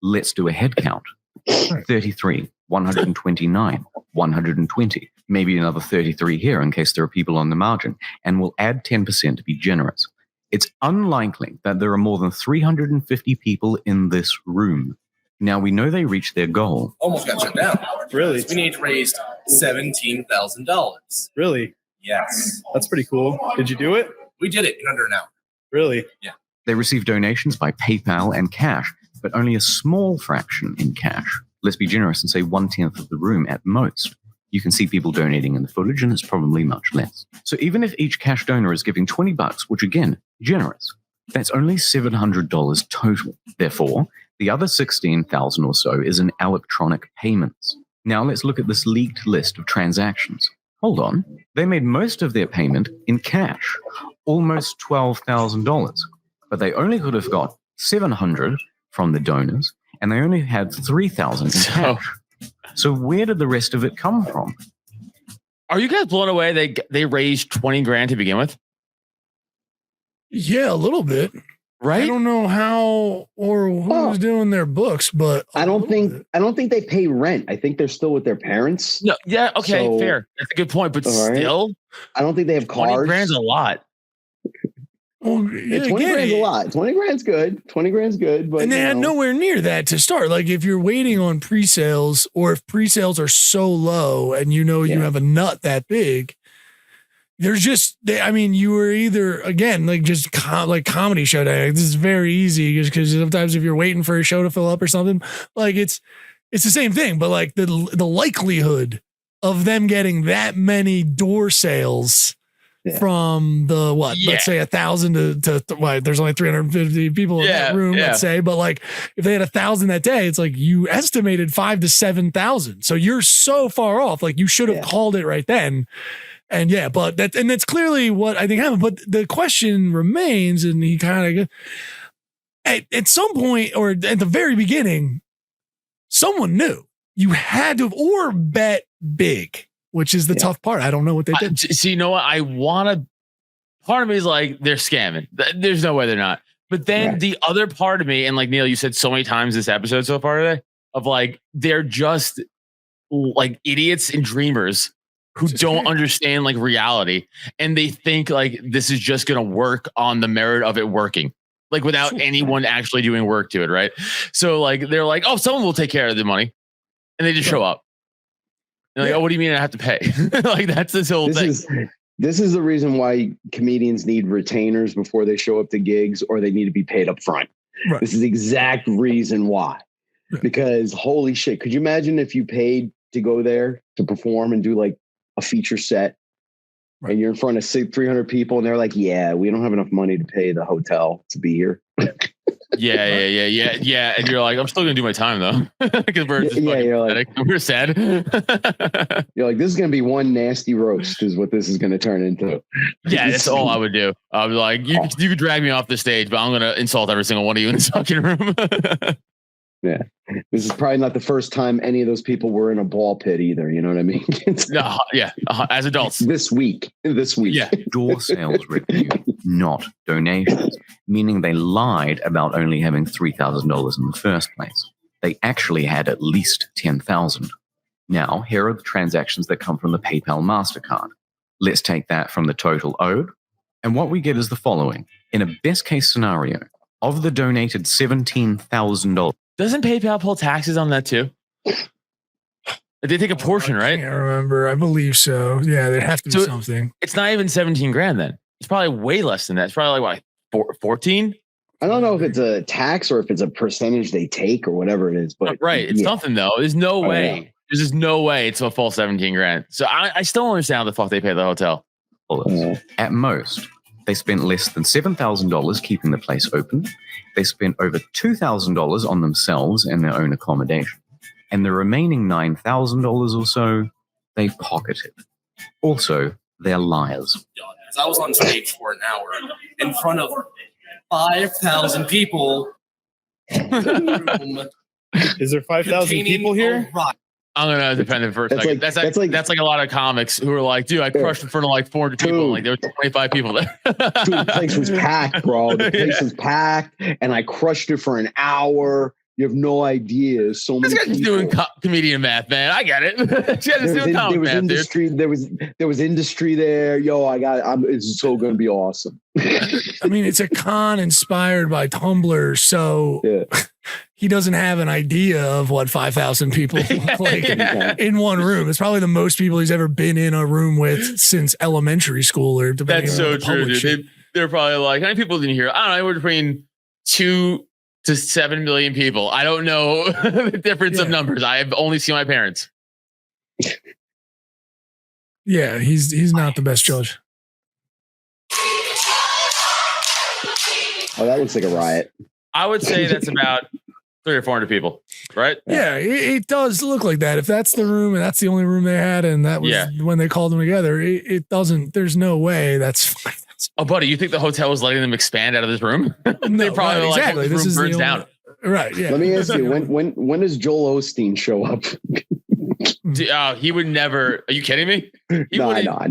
[SPEAKER 4] Let's do a head count. 33, 129, 120, maybe another 33 here in case there are people on the margin, and we'll add 10% to be generous. It's unlikely that there are more than 350 people in this room. Now, we know they reached their goal.
[SPEAKER 12] Almost got shut down.
[SPEAKER 6] Really?
[SPEAKER 12] We need to raise $17,000.
[SPEAKER 6] Really?
[SPEAKER 12] Yes.
[SPEAKER 6] That's pretty cool. Did you do it?
[SPEAKER 12] We did it in under an hour.
[SPEAKER 6] Really?
[SPEAKER 12] Yeah.
[SPEAKER 4] They received donations by PayPal and cash, but only a small fraction in cash. Let's be generous and say 1/10 of the room at most. You can see people donating in the footage, and it's probably much less. So even if each cash donor is giving $20, which again, generous, that's only $700 total. Therefore, the other 16,000 or so is in electronic payments. Now let's look at this leaked list of transactions. Hold on. They made most of their payment in cash, almost $12,000. But they only could have got $700 from the donors, and they only had $3,000 in cash. So where did the rest of it come from?
[SPEAKER 1] Are you guys blown away? They raised $20,000 to begin with?
[SPEAKER 2] Yeah, a little bit.
[SPEAKER 1] Right?
[SPEAKER 2] I don't know how or who's doing their books, but
[SPEAKER 3] I don't think they pay rent. I think they're still with their parents.
[SPEAKER 1] No, yeah, okay,
[SPEAKER 3] So-
[SPEAKER 1] fair. That's a good point, but
[SPEAKER 3] All right.
[SPEAKER 1] still,
[SPEAKER 3] I don't think they have cars.
[SPEAKER 1] $20,000's a lot.
[SPEAKER 2] well,
[SPEAKER 3] Yeah, 20 grand's a lot. 20 grand's good. 20 grand's good, but
[SPEAKER 2] and they had nowhere near that to start. Like if you're waiting on pre-sales, or if pre-sales are so low and you know you have a nut that big, there's just, you were either, again, like just like comedy show day. Like, this is very easy because sometimes if you're waiting for a show to fill up or something, like it's the same thing, but like the likelihood of them getting that many door sales from the let's say 1,000 to there's only 350 people in that room, let's say, but like if they had 1,000 that day, it's like you estimated 5,000 to 7,000. So you're so far off. Like you should have called it right then. And but that's clearly what I think happened. But the question remains, and he kind of at some point or at the very beginning, someone knew. You had to or bet big, which is the tough part. I don't know what they did.
[SPEAKER 1] See, you know what? Part of me is like, they're scamming. There's no way they're not. But then the other part of me, and like Neil, you said so many times this episode so far today, of like, they're just like idiots and dreamers who don't understand like reality. And they think like this is just going to work on the merit of it working, like without anyone actually doing work to it. Right. So like, they're like, oh, someone will take care of the money. And they just show up. They're like, oh, what do you mean I have to pay? Like that's this whole thing.
[SPEAKER 3] This is the reason why comedians need retainers before they show up to gigs, or they need to be paid up front. Right. This is the exact reason why. Because holy shit, could you imagine if you paid to go there to perform and do like a feature set, and you're in front of 300 people, and they're like, "Yeah, we don't have enough money to pay the hotel to be here."
[SPEAKER 1] Yeah. And you're like, I'm still gonna do my time though, because we're just we're sad.
[SPEAKER 3] You're like, this is gonna be one nasty roast, is what this is gonna turn into.
[SPEAKER 1] Yeah, that's all I would do. I was like, you could drag me off the stage, but I'm gonna insult every single one of you in this fucking room.
[SPEAKER 3] Yeah. This is probably not the first time any of those people were in a ball pit either. You know what I mean?
[SPEAKER 1] No, as adults.
[SPEAKER 3] This week.
[SPEAKER 4] Yeah. Door sales revenue, not donations, meaning they lied about only having $3,000 in the first place. They actually had at least $10,000. Now, here are the transactions that come from the PayPal MasterCard. Let's take that from the total owed. And what we get is the following. In a best case scenario, of the donated $17,000,
[SPEAKER 1] doesn't PayPal pull taxes on that too? They take a portion, right?
[SPEAKER 2] I can't remember. I believe so. Yeah, there'd have to be
[SPEAKER 1] So
[SPEAKER 2] something.
[SPEAKER 1] It's not even 17 grand then. It's probably way less than that. It's probably like what, 14?
[SPEAKER 3] I don't know if it's a tax or if it's a percentage they take or whatever it is, but
[SPEAKER 1] right. It's something though. There's no way. Yeah. There's just no way it's a full 17 grand. So I still don't understand how the fuck they pay the hotel.
[SPEAKER 4] At most, they spent less than $7,000 keeping the place open. They spent over $2,000 on themselves and their own accommodation. And the remaining $9,000 or so, they pocketed. Also, they're liars.
[SPEAKER 12] I was on stage for an hour in front of 5,000 people.
[SPEAKER 6] Is there 5,000 people here?
[SPEAKER 1] I'm gonna defend it for a second. That's like a lot of comics who are like, dude, I crushed in front of like 400 people. Like there were 25 people there.
[SPEAKER 3] Dude, the place was packed, bro. The place was packed, and I crushed it for an hour. You have no idea. So many.
[SPEAKER 1] This guy's doing comedian math, man. I get it.
[SPEAKER 3] There was industry. There was industry there. Yo, it's so gonna be awesome.
[SPEAKER 2] I mean, it's a con inspired by Tumblr, so he doesn't have an idea of what 5,000 people look like in one room. It's probably the most people he's ever been in a room with since elementary school. Or
[SPEAKER 1] that's so true, dude. They're probably like, how many people did you hear? I don't know. We're between 2 to 7 million people. I don't know the difference of numbers. I've only seen my parents.
[SPEAKER 2] Yeah, he's not the best judge.
[SPEAKER 3] Oh, that looks like a riot.
[SPEAKER 1] I would say that's about 300 or 400 people, right?
[SPEAKER 2] Yeah, it does look like that. If that's the room and that's the only room they had, and that was when they called them together, it doesn't. There's no way that's.
[SPEAKER 1] Oh, buddy, you think the hotel was letting them expand out of this room? They probably
[SPEAKER 2] exactly.
[SPEAKER 1] This room burns down.
[SPEAKER 2] Right. Yeah.
[SPEAKER 3] Let me ask you, when does Joel Osteen show up?
[SPEAKER 1] He would never. Are you kidding me?
[SPEAKER 3] No, I know.
[SPEAKER 1] I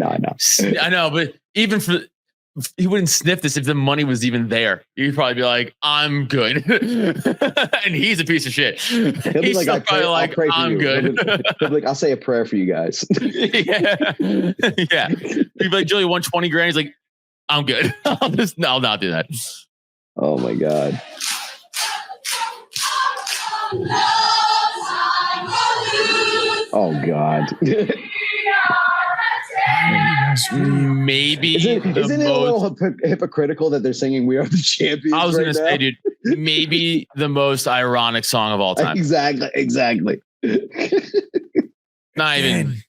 [SPEAKER 1] know, but even he wouldn't sniff this if the money was even there. He'd probably be like, "I'm good," and he's a piece of shit.
[SPEAKER 3] He'll be
[SPEAKER 1] he's
[SPEAKER 3] like,
[SPEAKER 1] I'll pray for
[SPEAKER 3] "I'm
[SPEAKER 1] good."
[SPEAKER 3] He'll be like, "I'll say a prayer for you guys."
[SPEAKER 1] yeah. He'd be like, "Julie, 120 grand." He's like, "I'm good. I'll not do that."
[SPEAKER 3] Oh my god. Oh god.
[SPEAKER 1] Maybe
[SPEAKER 3] isn't it a little hypocritical that they're singing "We Are the Champions"?
[SPEAKER 1] I was going to say, dude, maybe the most ironic song of all time.
[SPEAKER 3] Exactly.
[SPEAKER 1] Not even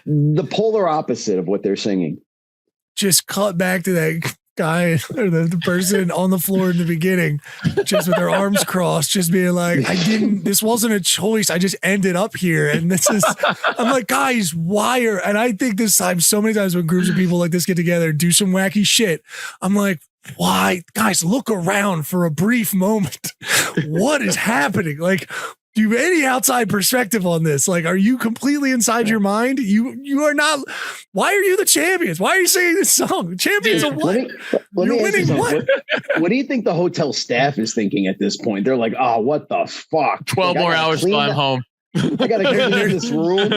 [SPEAKER 3] the polar opposite of what they're singing.
[SPEAKER 2] Just cut back to that guy or the person on the floor in the beginning, just with their arms crossed, just being like, this wasn't a choice. I just ended up here. And I'm like, guys, why and I think this time, so many times when groups of people like this get together, do some wacky shit, I'm like, why? Guys, look around for a brief moment. What is happening? Like, do you have any outside perspective on this? Like, are you completely inside your mind? You are not. Why are you the champions? Why are you singing this song? Champions of what? You're winning what?
[SPEAKER 3] What do you think the hotel staff is thinking at this point? They're like, oh, what the fuck?
[SPEAKER 1] 12 more hours till I'm home.
[SPEAKER 3] I gotta get in this room.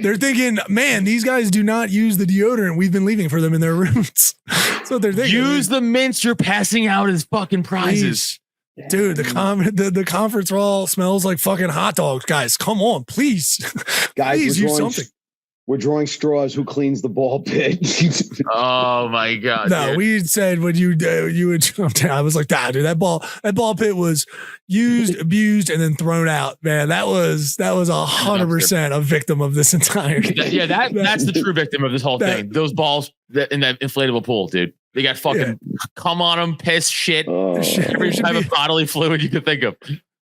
[SPEAKER 2] They're thinking, man, these guys do not use the deodorant we've been leaving for them in their rooms. So they're thinking,
[SPEAKER 1] use the mints you're passing out as fucking prizes.
[SPEAKER 2] Dude, the conference hall smells like fucking hot dogs. Guys, come on, please.
[SPEAKER 3] Guys,
[SPEAKER 2] please use something.
[SPEAKER 3] We're drawing straws. Who cleans the ball pit?
[SPEAKER 1] Oh my god!
[SPEAKER 2] No,
[SPEAKER 1] dude.
[SPEAKER 2] we said when you would jump down. I was like, dude, that ball pit was used, abused, and then thrown out. Man, that was 100% a victim of this entire.
[SPEAKER 1] That's the true victim of this whole thing. Those balls in that inflatable pool, dude. They got fucking come on them, piss, shit, every type of bodily fluid you could think of.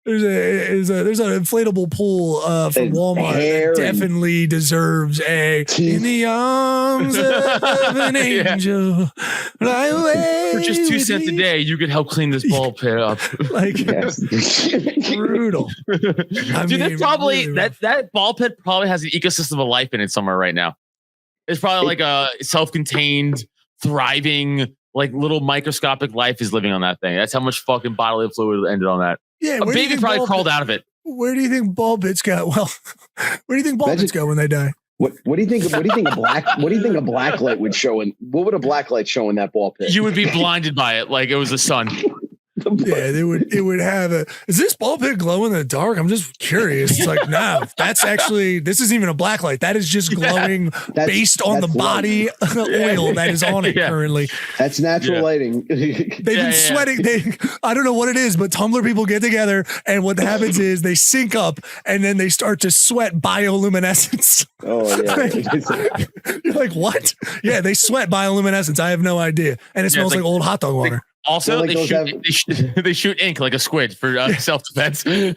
[SPEAKER 2] There's an inflatable pool from Walmart that definitely deserves a in the arms of an angel.
[SPEAKER 1] For just 2 cents a day, you could help clean this ball pit up.
[SPEAKER 2] Like brutal.
[SPEAKER 1] Dude, that's probably that ball pit probably has an ecosystem of life in it somewhere right now. It's probably like a self-contained, thriving, like little microscopic life is living on that thing. That's how much fucking bodily fluid ended on that.
[SPEAKER 2] Yeah,
[SPEAKER 1] a baby probably crawled out of it.
[SPEAKER 2] Where do you think ball pits go? Well, where do you think ball pits go when they die?
[SPEAKER 3] What do you think? What do you think a black light would show? What would a black light show in that ball pit?
[SPEAKER 1] You would be blinded by it, like it was the sun.
[SPEAKER 2] Yeah, it would have a. Is this ball pit glow in the dark? I'm just curious. It's like, no, this isn't even a black light. That is just glowing based on the body oil that is on it currently.
[SPEAKER 3] That's natural lighting.
[SPEAKER 2] They've been sweating. I don't know what it is, but Tumblr people get together, and what happens is they sync up, and then they start to sweat bioluminescence.
[SPEAKER 3] Oh yeah.
[SPEAKER 2] You're like, what? Yeah, they sweat bioluminescence. I have no idea, and it smells like old hot dog water.
[SPEAKER 1] Also, they shoot ink like a squid for self-defense.
[SPEAKER 3] They're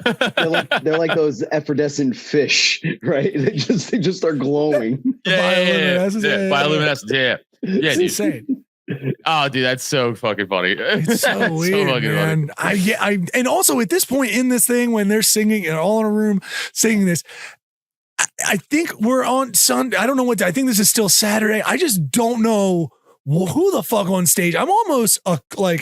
[SPEAKER 3] like those effervescent fish, right? They just start glowing.
[SPEAKER 1] Bioluminescence. Yeah,
[SPEAKER 2] it's
[SPEAKER 1] dude.
[SPEAKER 2] insane.
[SPEAKER 1] Oh, dude, that's so fucking funny.
[SPEAKER 2] It's so weird, man. And also at this point in this thing, when they're singing and all in a room singing this, I think we're on Sunday. I don't know I think this is still Saturday. I just don't know who the fuck on stage. I'm almost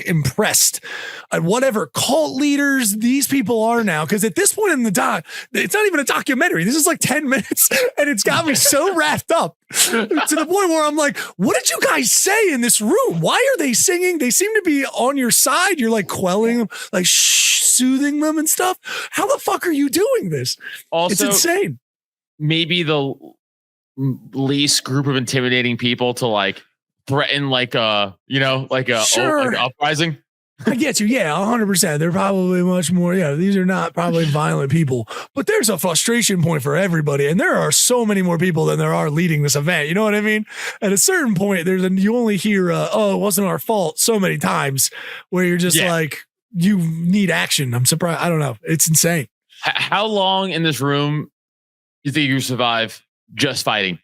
[SPEAKER 2] impressed at whatever cult leaders these people are now. Because at this point in the doc, it's not even a documentary. This is like 10 minutes, and it's got me so wrapped up to the point where I'm like, what did you guys say in this room? Why are they singing? They seem to be on your side. You're like quelling them, like soothing them and stuff. How the fuck are you doing this?
[SPEAKER 1] Also,
[SPEAKER 2] it's insane.
[SPEAKER 1] Maybe the least group of intimidating people to like threaten like a uprising.
[SPEAKER 2] I get you. Yeah, 100%. They're probably much more. Yeah, these are not probably violent people, but there's a frustration point for everybody. And there are so many more people than there are leading this event. You know what I mean? At a certain point, you only hear, oh, it wasn't our fault so many times where you're just like, you need action. I'm surprised. I don't know. It's insane.
[SPEAKER 1] How long in this room do you think you survive just fighting?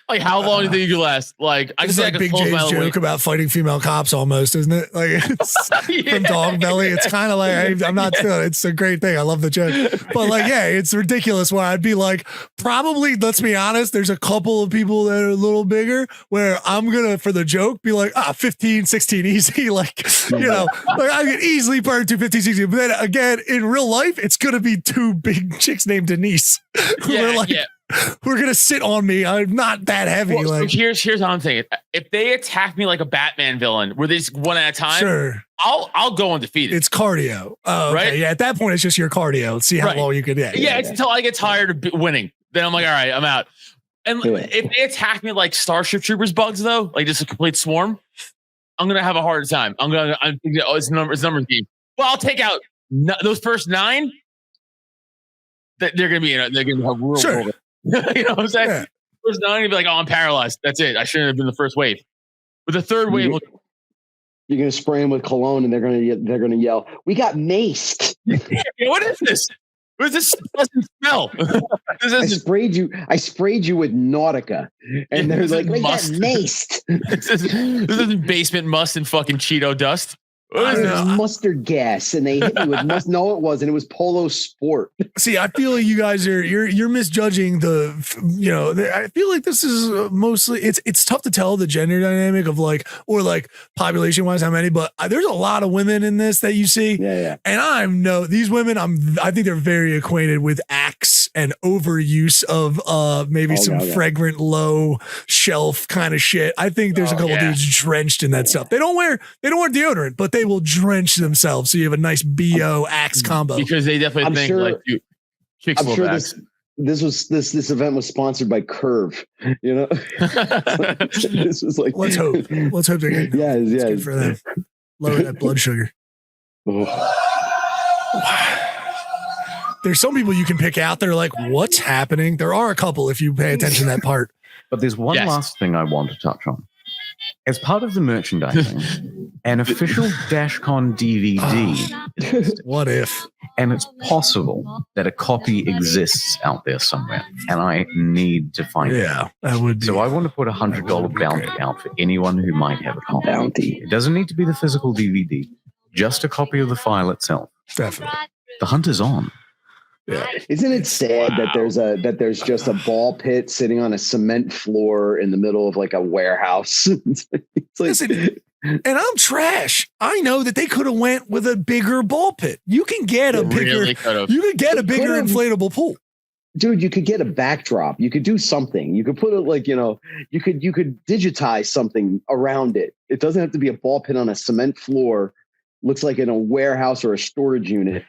[SPEAKER 1] Like, how long do you think you last? Like, I
[SPEAKER 2] just
[SPEAKER 1] like
[SPEAKER 2] Big J's joke about fighting female cops, almost, isn't it? Like, it's from Dog Belly. It's kind of like I'm not still. It's a great thing. I love the joke, but like, yeah, it's ridiculous. Where I'd be like, probably, let's be honest. There's a couple of people that are a little bigger where I'm gonna, for the joke, be like, 15, 16, easy. Like, like I could easily burn 2, 15, 16. But then again, in real life, it's gonna be two big chicks named Denise. Who are gonna sit on me. I'm not that heavy.
[SPEAKER 1] Well, so here's how I'm thinking. If they attack me like a Batman villain, where they just one at a time,
[SPEAKER 2] sure,
[SPEAKER 1] I'll go undefeated.
[SPEAKER 2] It's cardio. Oh, okay. Right? Yeah, at that point, it's just your cardio. Let's see how long you can.
[SPEAKER 1] It's until I get tired of winning. Then I'm like, all right, I'm out. And if they attack me like Starship Troopers bugs, though, like just a complete swarm, I'm gonna have a harder time. I'm thinking, it's numbers game. Well, I'll take out those first 9. They're gonna be they're gonna have real.
[SPEAKER 2] Sure.
[SPEAKER 1] You know what I'm saying? Yeah. First 9, you'd be like, oh, I'm paralyzed. That's it. I shouldn't have been the first wave. But the third wave,
[SPEAKER 3] you're gonna spray them with cologne, and they're gonna yell, "We got maced!"
[SPEAKER 1] What is this? What is this? Doesn't smell.
[SPEAKER 3] I sprayed you with Nautica, and they're like, "We got maced."
[SPEAKER 1] This is basement must and fucking Cheeto dust.
[SPEAKER 3] It was mustard gas, and they hit me with mustard. No, it wasn't. It was Polo Sport.
[SPEAKER 2] See, I feel like you guys you're misjudging the. I feel like this is mostly it's tough to tell the gender dynamic of or population wise how many, but there's a lot of women in this that you see.
[SPEAKER 3] Yeah.
[SPEAKER 2] And these women. I think they're very acquainted with Axe and overuse of some fragrant low shelf kind of shit. I think there's a couple dudes drenched in that stuff. They don't wear deodorant, but they will drench themselves. So you have a nice BO Axe combo.
[SPEAKER 1] Because they definitely chicks
[SPEAKER 3] I'm
[SPEAKER 1] love
[SPEAKER 3] sure
[SPEAKER 1] Axe.
[SPEAKER 3] this event was sponsored by Curve. This was like,
[SPEAKER 2] let's hope they're good.
[SPEAKER 3] Yeah.
[SPEAKER 2] Good for them. Lower that blood sugar. There's some people you can pick out. They're like, what's happening? There are a couple if you pay attention to that part.
[SPEAKER 4] But there's one last thing I want to touch on. As part of the merchandising, an official Dashcon DVD.
[SPEAKER 2] What if?
[SPEAKER 4] And it's possible that a copy exists out there somewhere, and I need to find it.
[SPEAKER 2] Yeah, that would be.
[SPEAKER 4] So I want to put $100 bounty out for anyone who might have a copy.
[SPEAKER 3] Bounty.
[SPEAKER 4] It doesn't need to be the physical DVD, just a copy of the file itself.
[SPEAKER 2] Definitely.
[SPEAKER 4] The hunt is on.
[SPEAKER 3] Yeah. Isn't it sad that there's just a ball pit sitting on a cement floor in the middle of like a warehouse? It's like,
[SPEAKER 2] listen, and I'm trash. I know that they could have went with a bigger ball pit. You can get a bigger inflatable pool.
[SPEAKER 3] Dude, you could get a backdrop. You could do something. You could put it you could digitize something around it. It doesn't have to be a ball pit on a cement floor looks like in a warehouse or a storage unit.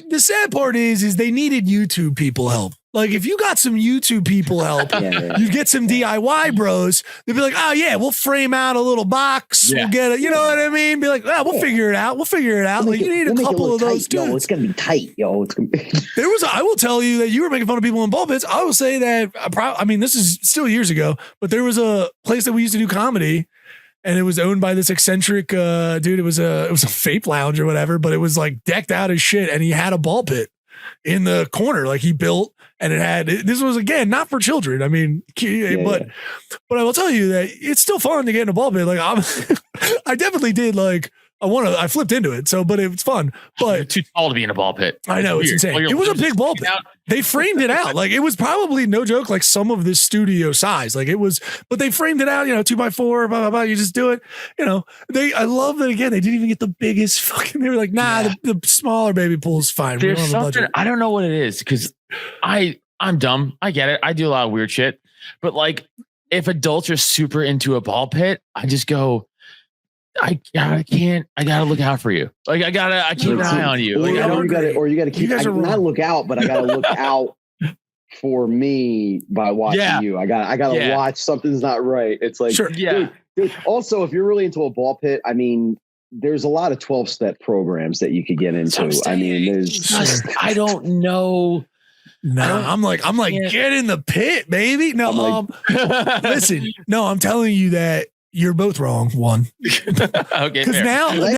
[SPEAKER 2] The sad part is they needed YouTube people help. Like if you got some YouTube people help, you get some DIY bros, they'd be like, oh yeah, we'll frame out a little box. We'll get it. You know what I mean? Be like, we'll figure it out. We'll figure it out. Like you need a couple of those too.
[SPEAKER 3] It's going to be tight, yo. It's gonna be
[SPEAKER 2] I will tell you that you were making fun of people in ball pits. I will say that, I mean, this is still years ago, but there was a place that we used to do comedy. And it was owned by this eccentric dude. It was a vape lounge or whatever, but it was like decked out as shit. And he had a ball pit in the corner, like he built, and this was again not for children. I mean, but I will tell you that it's still fun to get in a ball pit. Like I definitely did. Like I flipped into it. So, but it's fun. But
[SPEAKER 1] you're too tall to be in a ball pit.
[SPEAKER 2] I know it's insane. It was a big ball pit. They framed it out. Like it was probably no joke, like some of this studio size. Like it was, but they framed it out, 2x4, blah, blah, blah. You just do it. I love that again. They didn't even get the biggest fucking, they were like, nah, the smaller baby pool is fine.
[SPEAKER 1] There's something, I don't know what it is. Cause I'm dumb. I get it. I do a lot of weird shit, but like if adults are super into a ball pit, I just go, I gotta look out for you. Like I keep an eye on you. Like,
[SPEAKER 3] you gotta keep, not look out, but I gotta look out for me by watching you. I gotta watch something's not right. It's like, dude, also, if you're really into a ball pit, I mean, there's a lot of 12-step programs that you could get into. I mean,
[SPEAKER 1] I don't know.
[SPEAKER 2] No, I'm like, get in the pit, baby. No, listen, no, I'm telling you that you're both wrong. One.
[SPEAKER 1] Okay.
[SPEAKER 2] Because now